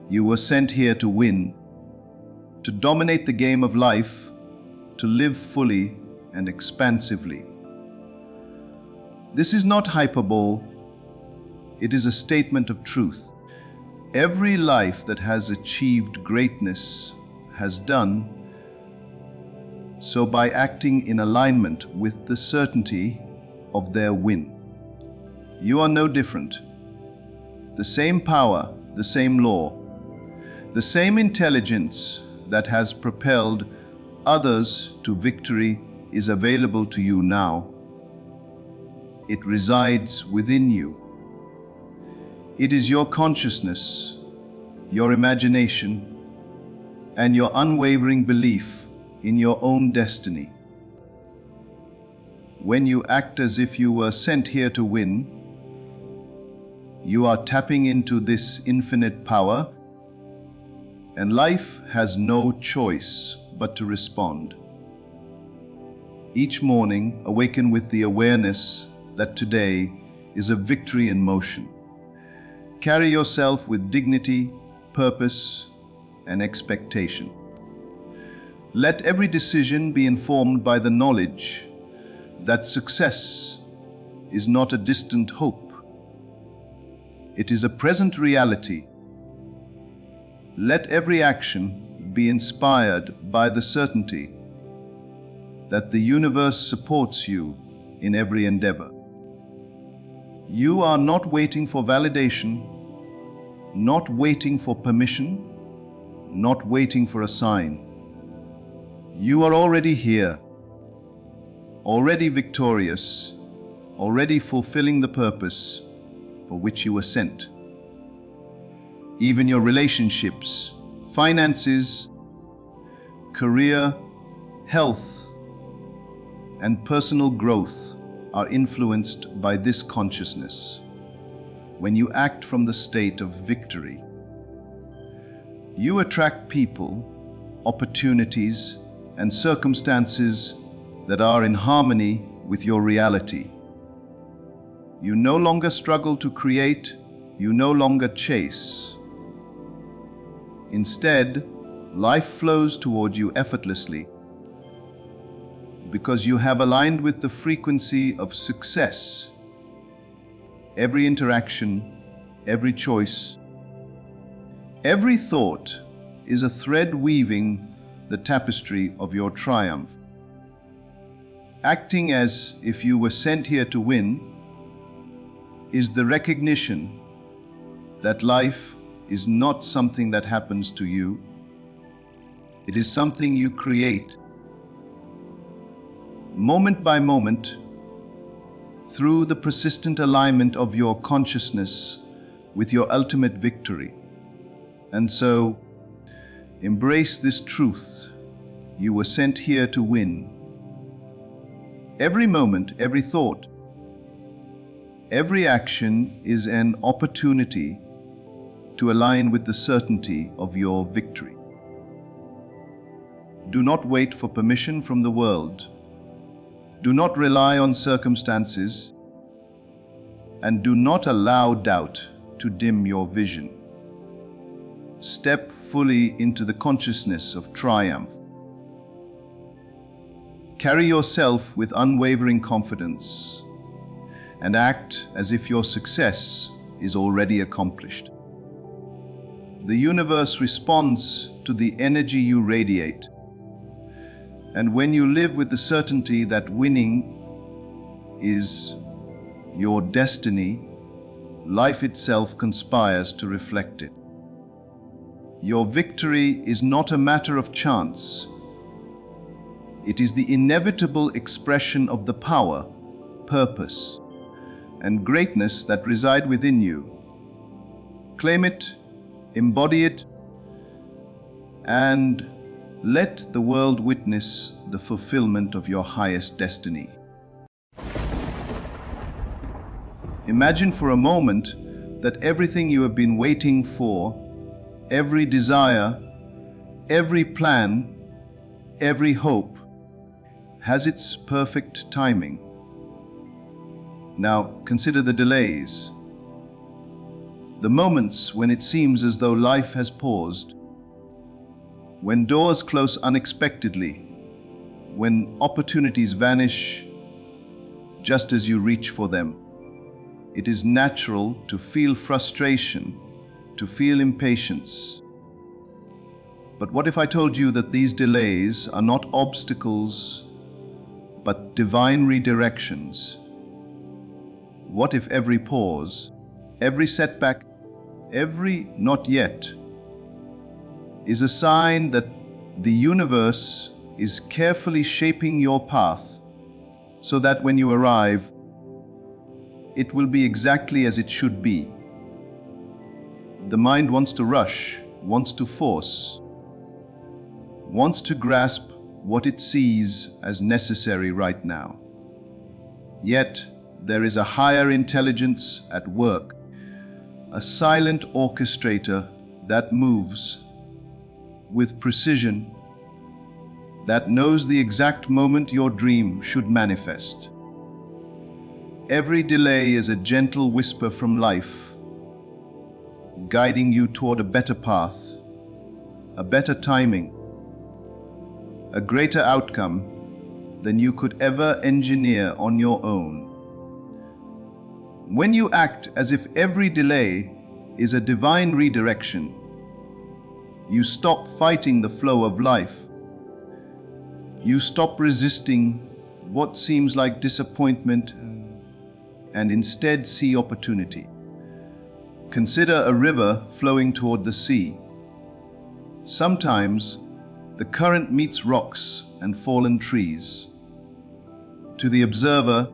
You were sent here to win, to dominate the game of life, to live fully and expansively. This is not hyperbole, it is a statement of truth. Every life that has achieved greatness has done so by acting in alignment with the certainty of their win. You are no different. The same power, the same law, the same intelligence that has propelled others to victory is available to you now. It resides within you. It is your consciousness, your imagination, and your unwavering belief in your own destiny. When you act as if you were sent here to win, you are tapping into this infinite power, and life has no choice but to respond. Each morning, awaken with the awareness that today is a victory in motion. Carry yourself with dignity, purpose, and expectation. Let every decision be informed by the knowledge that success is not a distant hope. It is a present reality. Let every action be inspired by the certainty that the universe supports you in every endeavor. You are not waiting for validation, not waiting for permission, not waiting for a sign. You are already here, already victorious, already fulfilling the purpose for which you were sent. Even your relationships, finances, career, health, and personal growth are influenced by this consciousness. When you act from the state of victory, you attract people, opportunities, and circumstances that are in harmony with your reality. You no longer struggle to create, you no longer chase. Instead, life flows toward you effortlessly because you have aligned with the frequency of success. Every interaction, every choice, every thought is a thread weaving the tapestry of your triumph. Acting as if you were sent here to win is the recognition that life is not something that happens to you. It is something you create, moment by moment, through the persistent alignment of your consciousness with your ultimate victory. And so, embrace this truth. You were sent here to win. Every moment, every thought, every action is an opportunity to align with the certainty of your victory. Do not wait for permission from the world. Do not rely on circumstances, and do not allow doubt to dim your vision. Step fully into the consciousness of triumph. Carry yourself with unwavering confidence and act as if your success is already accomplished. The universe responds to the energy you radiate, and when you live with the certainty that winning is your destiny, life itself conspires to reflect it. Your victory is not a matter of chance. It is the inevitable expression of the power, purpose, and greatness that reside within you. Claim it, embody it, and let the world witness the fulfillment of your highest destiny. Imagine for a moment that everything you have been waiting for, every desire, every plan, every hope, has its perfect timing. Now consider the delays, the moments when it seems as though life has paused, when doors close unexpectedly, when opportunities vanish just as you reach for them. It is natural to feel frustration, to feel impatience. But what if I told you that these delays are not obstacles, but divine redirections? What if every pause, every setback, every not yet is a sign that the universe is carefully shaping your path so that when you arrive, it will be exactly as it should be? The mind wants to rush, wants to force, wants to grasp what it sees as necessary right now. Yet there is a higher intelligence at work, a silent orchestrator that moves with precision, that knows the exact moment your dream should manifest. Every delay is a gentle whisper from life, guiding you toward a better path, a better timing, a greater outcome than you could ever engineer on your own. When you act as if every delay is a divine redirection, you stop fighting the flow of life. You stop resisting what seems like disappointment and instead see opportunity. Consider a river flowing toward the sea. Sometimes the current meets rocks and fallen trees. To the observer,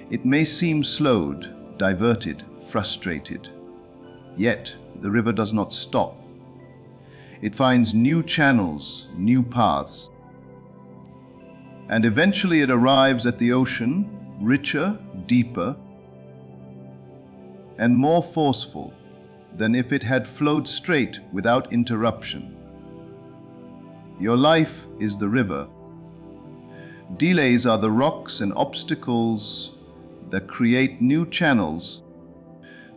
it may seem slowed, diverted, frustrated. Yet the river does not stop. It finds new channels, new paths. And eventually it arrives at the ocean, richer, deeper, and more forceful than if it had flowed straight without interruption. Your life is the river. Delays are the rocks and obstacles that create new channels,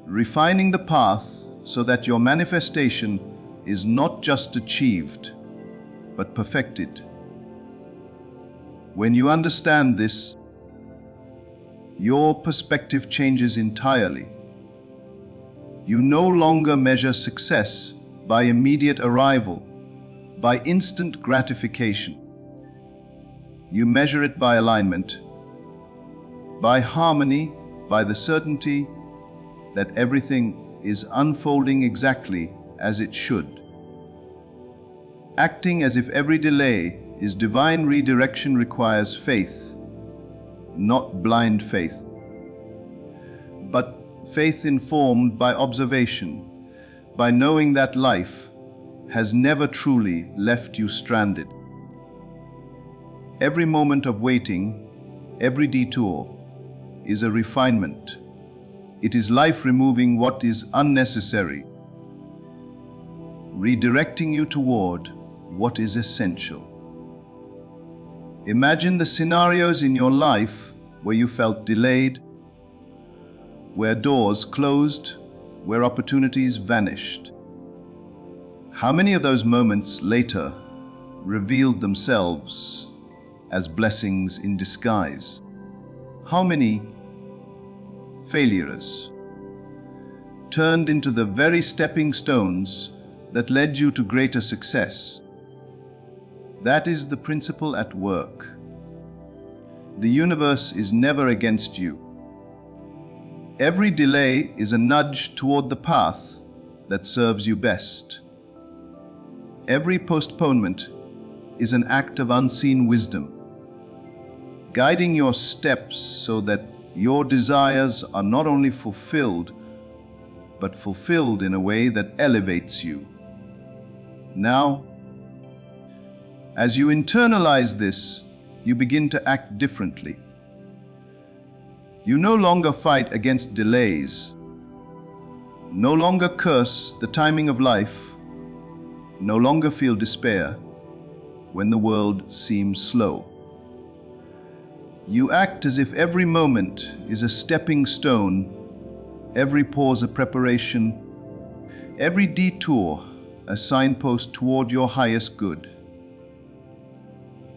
refining the path so that your manifestation is not just achieved, but perfected. When you understand this, your perspective changes entirely. You no longer measure success by immediate arrival, by instant gratification. You measure it by alignment, by harmony, by the certainty that everything is unfolding exactly as it should. Acting as if every delay is divine redirection requires faith, not blind faith, but faith informed by observation, by knowing that life has never truly left you stranded. Every moment of waiting, every detour, is a refinement. It is life removing what is unnecessary, redirecting you toward what is essential. Imagine the scenarios in your life where you felt delayed, where doors closed, where opportunities vanished. How many of those moments later revealed themselves as blessings in disguise? How many failures turned into the very stepping stones that led you to greater success? That is the principle at work. The universe is never against you. Every delay is a nudge toward the path that serves you best. Every postponement is an act of unseen wisdom, guiding your steps so that your desires are not only fulfilled, but fulfilled in a way that elevates you. Now, as you internalize this, you begin to act differently. You no longer fight against delays, no longer curse the timing of life, no longer feel despair when the world seems slow. You act as if every moment is a stepping stone, every pause a preparation, every detour a signpost toward your highest good.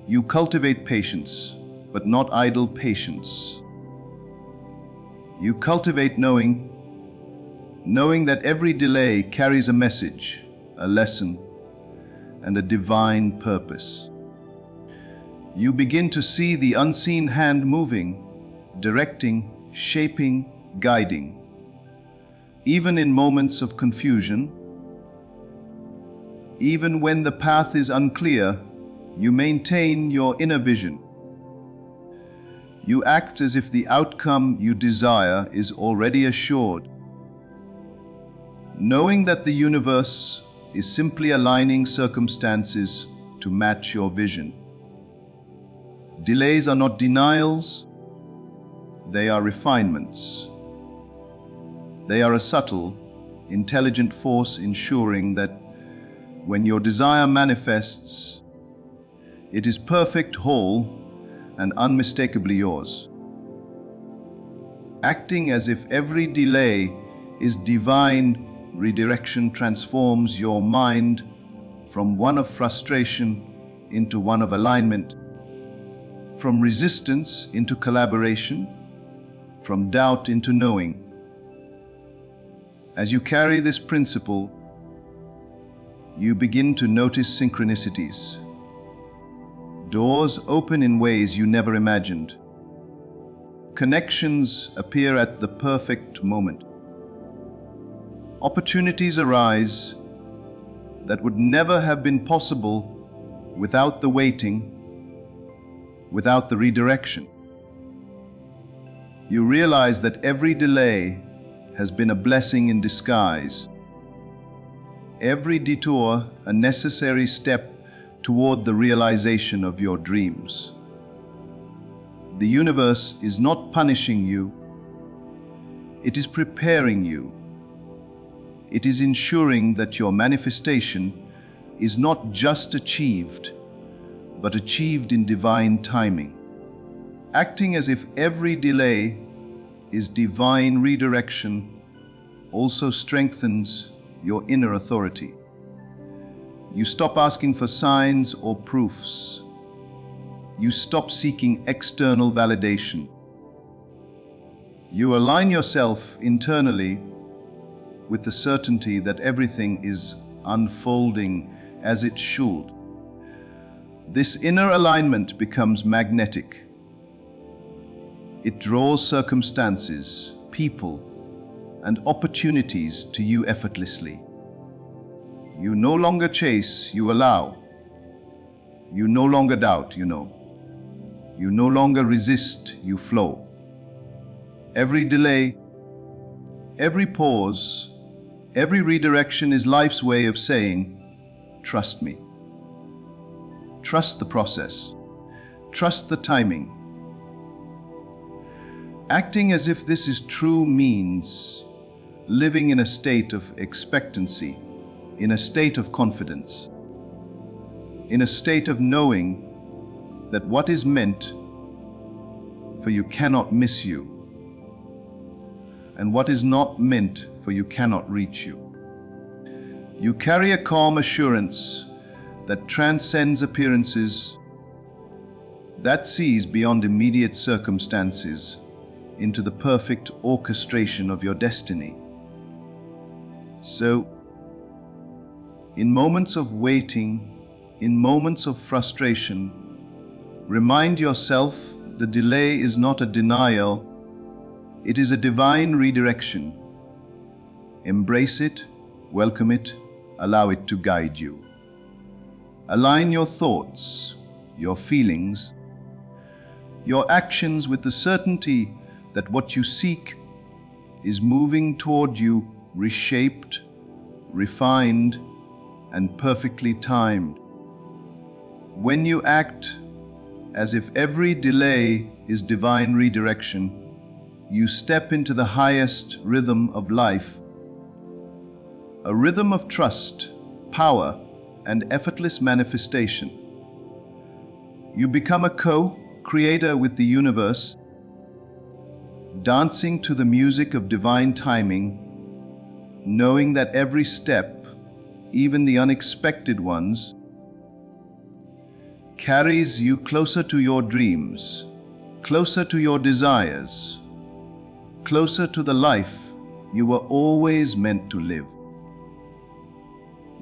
You cultivate patience, but not idle patience. You cultivate knowing that every delay carries a message, a lesson, and a divine purpose. You begin to see the unseen hand moving, directing, shaping, guiding. Even in moments of confusion, even when the path is unclear, you maintain your inner vision. You act as if the outcome you desire is already assured, knowing that the universe is simply aligning circumstances to match your vision. Delays are not denials, they are refinements. They are a subtle, intelligent force ensuring that when your desire manifests, it is perfect, whole, and unmistakably yours. Acting as if every delay is divine redirection transforms your mind from one of frustration into one of alignment, from resistance into collaboration, from doubt into knowing. As you carry this principle, you begin to notice synchronicities. Doors open in ways you never imagined. Connections appear at the perfect moment. Opportunities arise that would never have been possible without the waiting, without the redirection. You realize that every delay has been a blessing in disguise. Every detour a necessary step toward the realization of your dreams. The universe is not punishing you. It is preparing you. It is ensuring that your manifestation is not just achieved, but achieved in divine timing. Acting as if every delay is divine redirection also strengthens your inner authority. You stop asking for signs or proofs. You stop seeking external validation. You align yourself internally with the certainty that everything is unfolding as it should. This inner alignment becomes magnetic. It draws circumstances, people, and opportunities to you effortlessly. You no longer chase, you allow. You no longer doubt, you know. You no longer resist, you flow. Every delay, every pause, every redirection is life's way of saying, trust me. Trust the process. Trust the timing. Acting as if this is true means living in a state of expectancy, in a state of confidence, in a state of knowing that what is meant for you cannot miss you, and what is not meant for you cannot reach you. You carry a calm assurance that transcends appearances, that sees beyond immediate circumstances into the perfect orchestration of your destiny. So, in moments of waiting, in moments of frustration, remind yourself the delay is not a denial, it is a divine redirection. Embrace it, welcome it, allow it to guide you. Align your thoughts, your feelings, your actions with the certainty that what you seek is moving toward you, reshaped, refined, and perfectly timed. When you act as if every delay is divine redirection, you step into the highest rhythm of life, a rhythm of trust, power, and effortless manifestation. You become a co-creator with the universe, dancing to the music of divine timing, knowing that every step, even the unexpected ones, carries you closer to your dreams, closer to your desires, closer to the life you were always meant to live.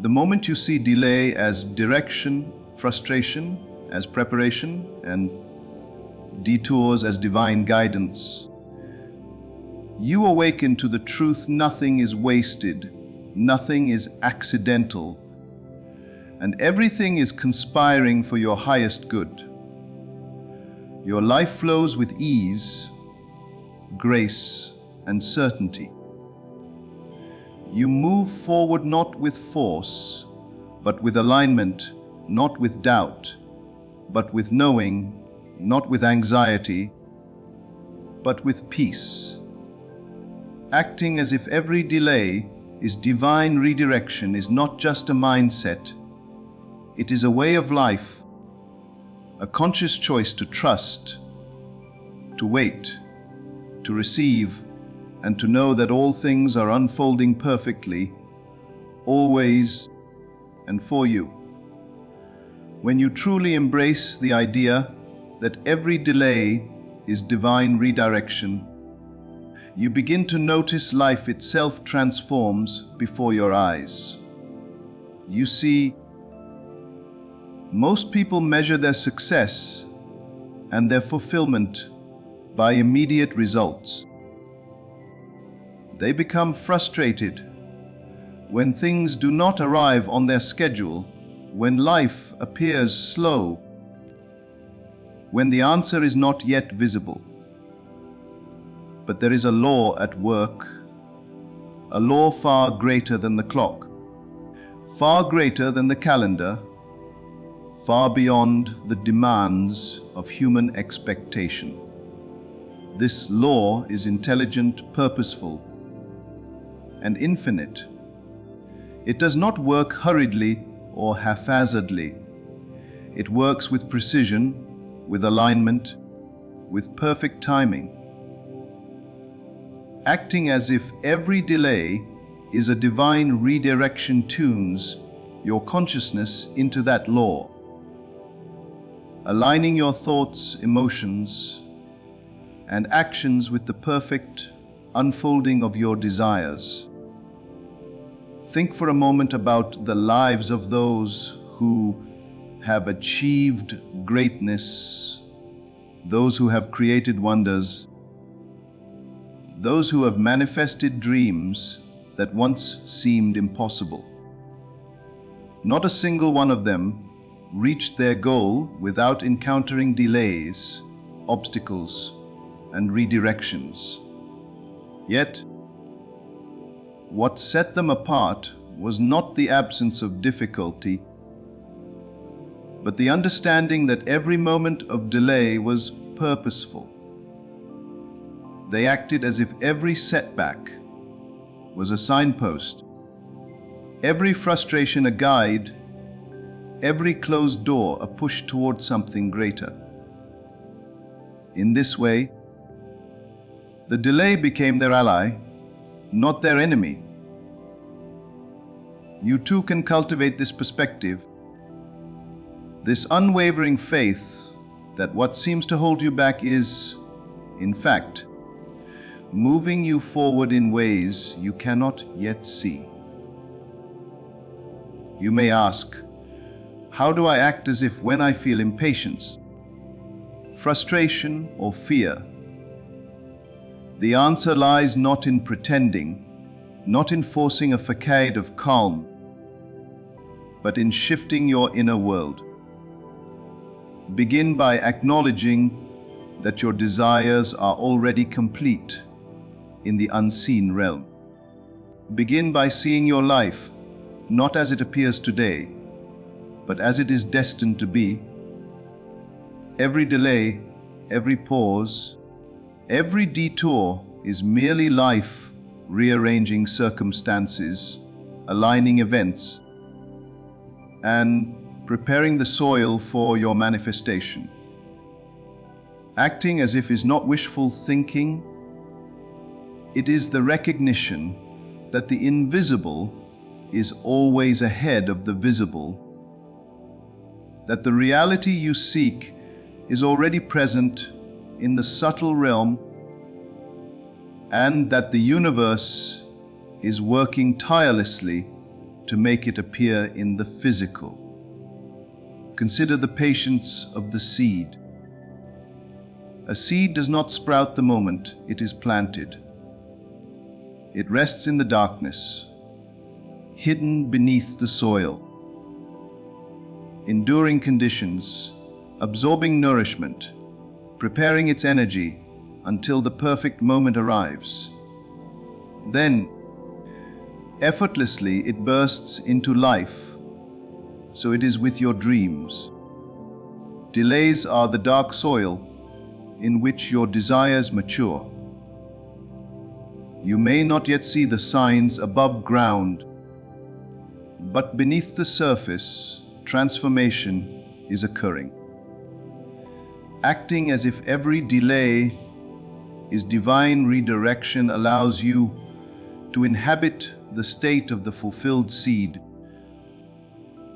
The moment you see delay as direction, frustration as preparation, and detours as divine guidance, you awaken to the truth nothing is wasted, nothing is accidental, and everything is conspiring for your highest good. Your life flows with ease, grace, and certainty. You move forward not with force, but with alignment, not with doubt, but with knowing, not with anxiety, but with peace. Acting as if every delay is divine redirection is not just a mindset, it is a way of life, a conscious choice to trust, to wait, to receive, and to know that all things are unfolding perfectly, always, and for you. When you truly embrace the idea that every delay is divine redirection, you begin to notice life itself transforms before your eyes. You see, most people measure their success and their fulfillment by immediate results. They become frustrated when things do not arrive on their schedule, when life appears slow, when the answer is not yet visible. But there is a law at work, a law far greater than the clock, far greater than the calendar, far beyond the demands of human expectation. This law is intelligent, purposeful, and infinite. It does not work hurriedly or haphazardly. It works with precision, with alignment, with perfect timing. Acting as if every delay is a divine redirection tunes your consciousness into that law, aligning your thoughts, emotions, and actions with the perfect unfolding of your desires. Think for a moment about the lives of those who have achieved greatness, those who have created wonders, those who have manifested dreams that once seemed impossible. Not a single one of them reached their goal without encountering delays, obstacles, and redirections. Yet, what set them apart was not the absence of difficulty, but the understanding that every moment of delay was purposeful. They acted as if every setback was a signpost, every frustration a guide, every closed door a push toward something greater. In this way, the delay became their ally, not their enemy. You too can cultivate this perspective, this unwavering faith that what seems to hold you back is, in fact, moving you forward in ways you cannot yet see. You may ask, how do I act as if when I feel impatience, frustration, or fear? The answer lies not in pretending, not in forcing a facade of calm, but in shifting your inner world. Begin by acknowledging that your desires are already complete in the unseen realm. Begin by seeing your life not as it appears today, but as it is destined to be. Every delay, every pause, every detour is merely life rearranging circumstances, aligning events, and preparing the soil for your manifestation. Acting as if is not wishful thinking. It is the recognition that the invisible is always ahead of the visible, that the reality you seek is already present in the subtle realm, and that the universe is working tirelessly to make it appear in the physical. Consider the patience of the seed. A seed does not sprout the moment it is planted. It rests in the darkness, hidden beneath the soil, enduring conditions, absorbing nourishment, preparing its energy until the perfect moment arrives. Then, effortlessly, it bursts into life. So it is with your dreams. Delays are the dark soil in which your desires mature. You may not yet see the signs above ground, but beneath the surface, transformation is occurring. Acting as if every delay is divine redirection allows you to inhabit the state of the fulfilled seed,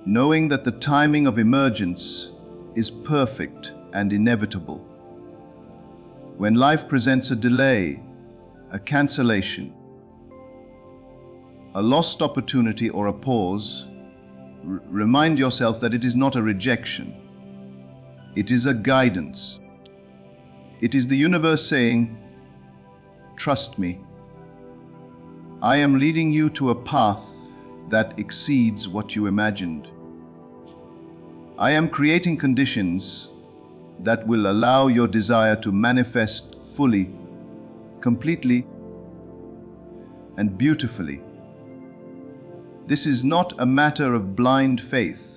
knowing that the timing of emergence is perfect and inevitable. When life presents a delay, a cancellation, a lost opportunity, or a pause, remind yourself that it is not a rejection. It is a guidance. It is the universe saying, "Trust me. I am leading you to a path that exceeds what you imagined. I am creating conditions that will allow your desire to manifest fully, completely, and beautifully." This is not a matter of blind faith.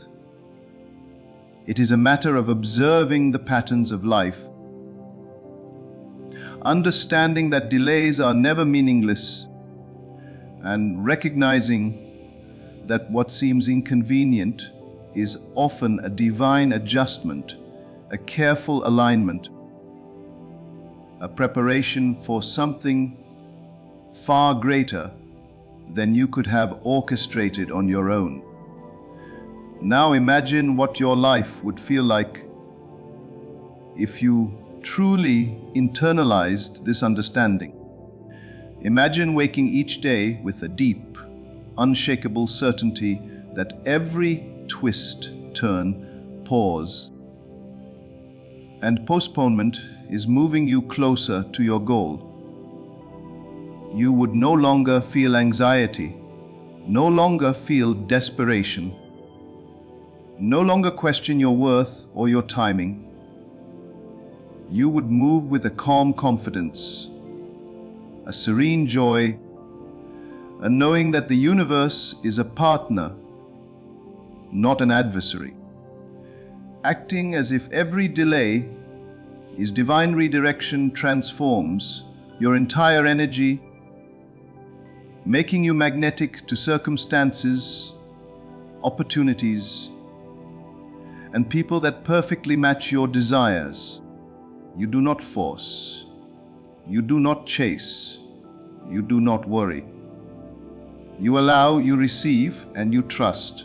It is a matter of observing the patterns of life, understanding that delays are never meaningless, and recognizing that what seems inconvenient is often a divine adjustment, a careful alignment, a preparation for something far greater than you could have orchestrated on your own. Now imagine what your life would feel like if you truly internalized this understanding. Imagine waking each day with a deep, unshakable certainty that every twist, turn, pause, and postponement is moving you closer to your goal. You would no longer feel anxiety, no longer feel desperation, no longer question your worth or your timing. You would move with a calm confidence, a serene joy, and knowing that the universe is a partner, not an adversary. Acting as if every delay is divine redirection transforms your entire energy, making you magnetic to circumstances, opportunities, and people that perfectly match your desires. You do not force, you do not chase, you do not worry. You allow, you receive, and you trust.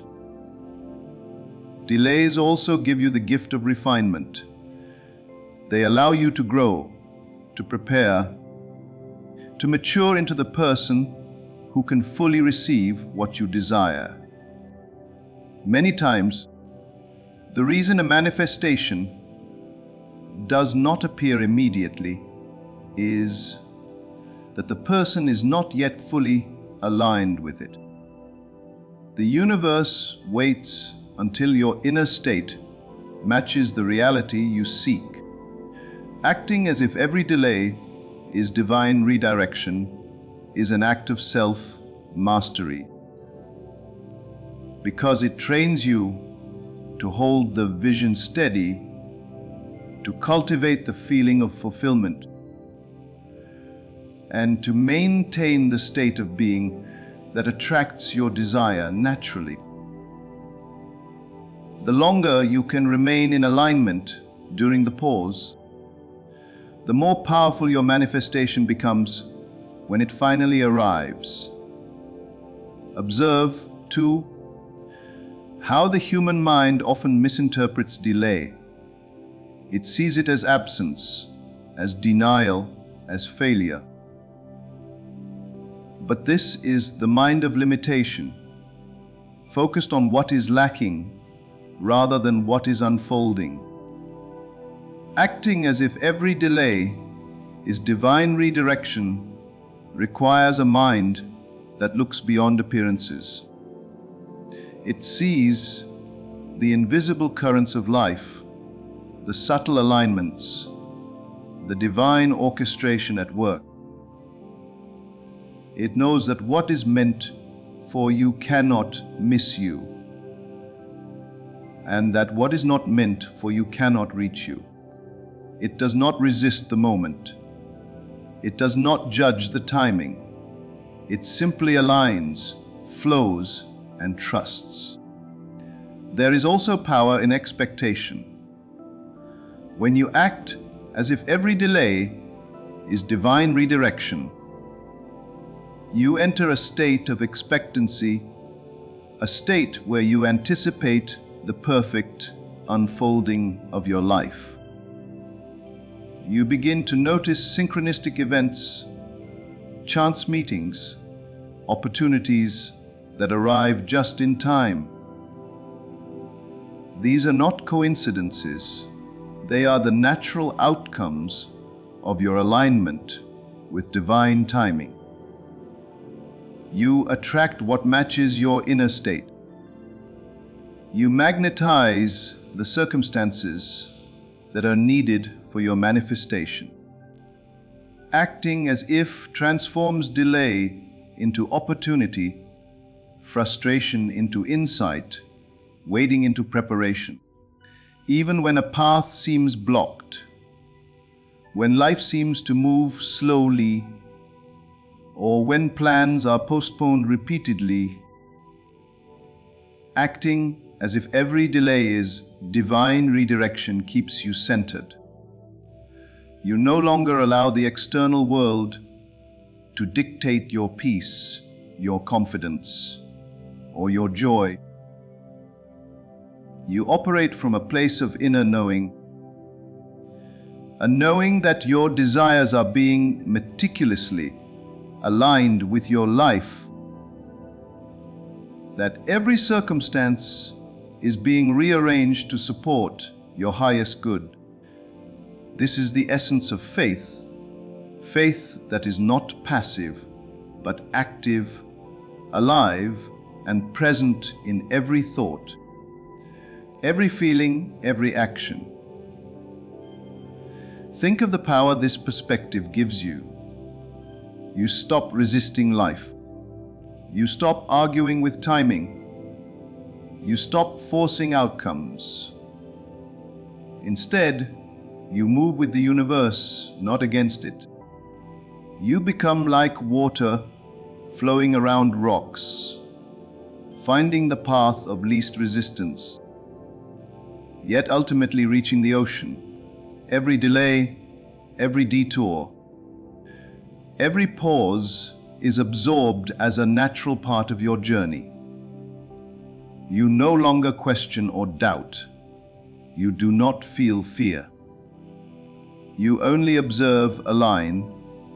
Delays also give you the gift of refinement. They allow you to grow, to prepare, to mature into the person who can fully receive what you desire. Many times, the reason a manifestation does not appear immediately is that the person is not yet fully aligned with it. The universe waits until your inner state matches the reality you seek. Acting as if every delay is divine redirection is an act of self-mastery, because it trains you to hold the vision steady, to cultivate the feeling of fulfillment, and to maintain the state of being that attracts your desire naturally. The longer you can remain in alignment during the pause, the more powerful your manifestation becomes when it finally arrives. Observe, too, how the human mind often misinterprets delay. It sees it as absence, as denial, as failure. But this is the mind of limitation, focused on what is lacking rather than what is unfolding. Acting as if every delay is divine redirection requires a mind that looks beyond appearances. It sees the invisible currents of life, the subtle alignments, the divine orchestration at work. It knows that what is meant for you cannot miss you, and that what is not meant for you cannot reach you. It does not resist the moment. It does not judge the timing. It simply aligns, flows, and trusts. There is also power in expectation. When you act as if every delay is divine redirection, you enter a state of expectancy, a state where you anticipate the perfect unfolding of your life. You begin to notice synchronistic events, chance meetings, opportunities that arrive just in time. These are not coincidences. They are the natural outcomes of your alignment with divine timing. You attract what matches your inner state. You magnetize the circumstances that are needed for your manifestation. Acting as if transforms delay into opportunity, frustration into insight, waiting into preparation. Even when a path seems blocked, when life seems to move slowly, or when plans are postponed repeatedly, acting as if every delay is divine redirection keeps you centered. You no longer allow the external world to dictate your peace, your confidence, or your joy. You operate from a place of inner knowing, a knowing that your desires are being meticulously aligned with your life, that every circumstance is being rearranged to support your highest good. This is the essence of faith, faith that is not passive, but active, alive, and present in every thought, every feeling, every action. Think of the power this perspective gives you. You stop resisting life. You stop arguing with timing. You stop forcing outcomes. Instead, you move with the universe, not against it. You become like water flowing around rocks, finding the path of least resistance, yet ultimately reaching the ocean. Every delay, every detour, every pause is absorbed as a natural part of your journey. You no longer question or doubt. You do not feel fear. You only observe, align,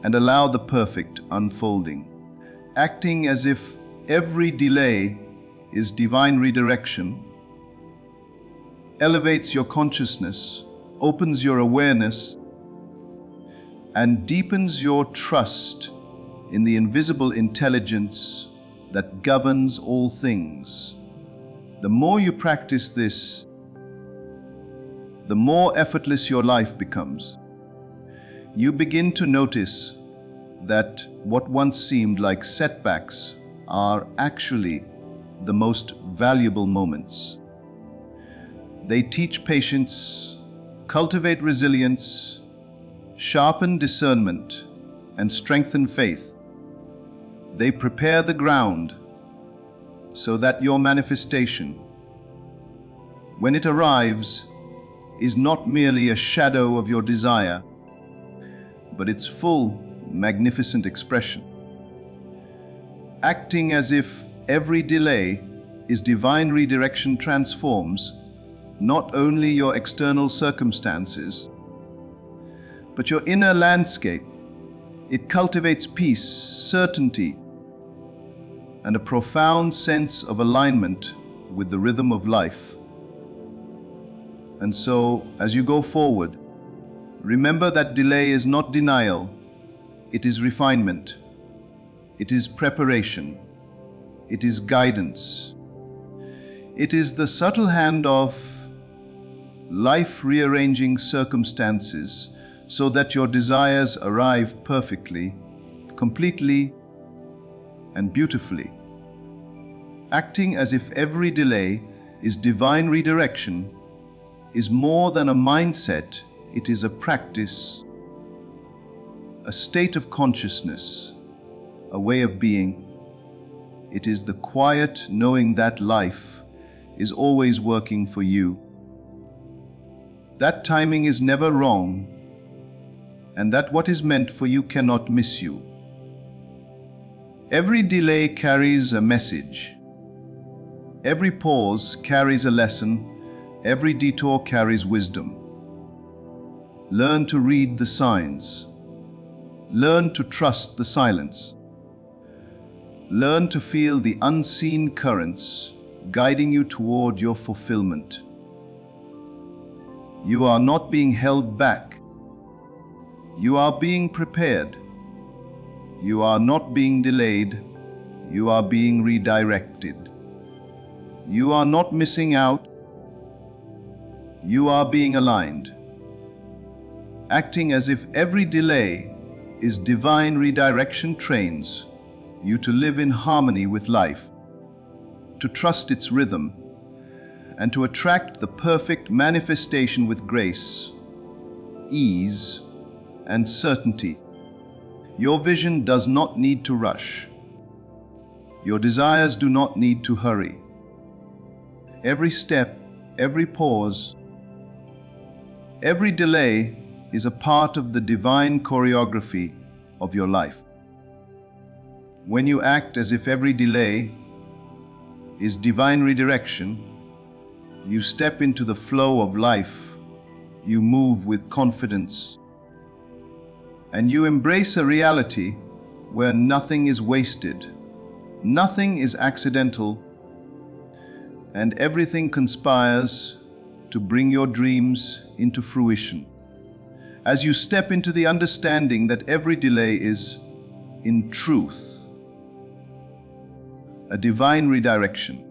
and allow the perfect unfolding, acting as if every delay is divine redirection, elevates your consciousness, opens your awareness, and deepens your trust in the invisible intelligence that governs all things. The more you practice this, the more effortless your life becomes. You begin to notice that what once seemed like setbacks are actually the most valuable moments. They teach patience, cultivate resilience, sharpen discernment, and strengthen faith. They prepare the ground so that your manifestation, when it arrives, is not merely a shadow of your desire, but its full, magnificent expression. Acting as if every delay is divine redirection transforms not only your external circumstances, but your inner landscape. It cultivates peace, certainty, and a profound sense of alignment with the rhythm of life. And so, as you go forward, remember that delay is not denial, it is refinement, it is preparation, it is guidance. It is the subtle hand of life rearranging circumstances so that your desires arrive perfectly, completely, and beautifully. Acting as if every delay is divine redirection is more than a mindset, it is a practice, a state of consciousness, a way of being. It is the quiet knowing that life is always working for you, that timing is never wrong, and that what is meant for you cannot miss you. Every delay carries a message. Every pause carries a lesson. Every detour carries wisdom. Learn to read the signs. Learn to trust the silence. Learn to feel the unseen currents guiding you toward your fulfillment. You are not being held back. You are being prepared. You are not being delayed. You are being redirected. You are not missing out. You are being aligned. Acting as if every delay is divine redirection trains you to live in harmony with life, to trust its rhythm, and to attract the perfect manifestation with grace, ease, and certainty. Your vision does not need to rush. Your desires do not need to hurry. Every step, every pause, every delay is a part of the divine choreography of your life. When you act as if every delay is divine redirection, you step into the flow of life, you move with confidence, and you embrace a reality where nothing is wasted, nothing is accidental, and everything conspires to bring your dreams into fruition. As you step into the understanding that every delay is, in truth, a divine redirection,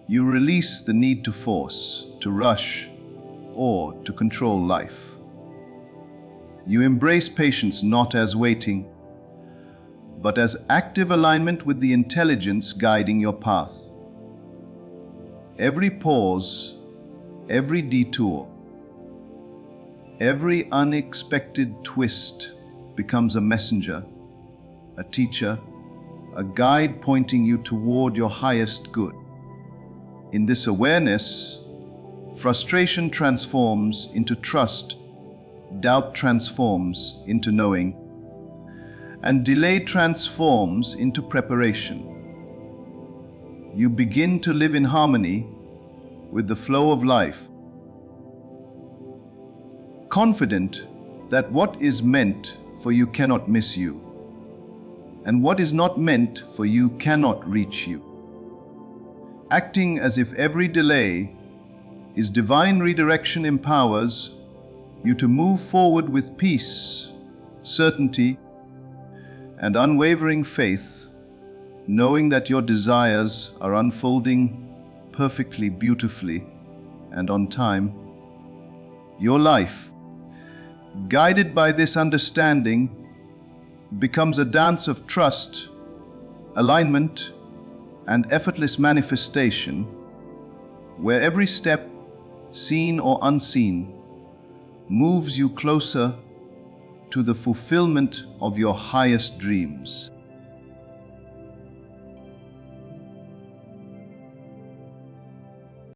you release the need to force, to rush, or to control life. You embrace patience not as waiting, but as active alignment with the intelligence guiding your path. Every pause, every detour, every unexpected twist becomes a messenger, a teacher, a guide pointing you toward your highest good. In this awareness, frustration transforms into trust, doubt transforms into knowing, and delay transforms into preparation. You begin to live in harmony with the flow of life, confident that what is meant for you cannot miss you, and what is not meant for you cannot reach you. Acting as if every delay is divine redirection empowers you to move forward with peace, certainty, and unwavering faith, knowing that your desires are unfolding perfectly, beautifully, and on time. Your life, guided by this understanding, becomes a dance of trust, alignment, and effortless manifestation, where every step, seen or unseen, moves you closer to the fulfillment of your highest dreams.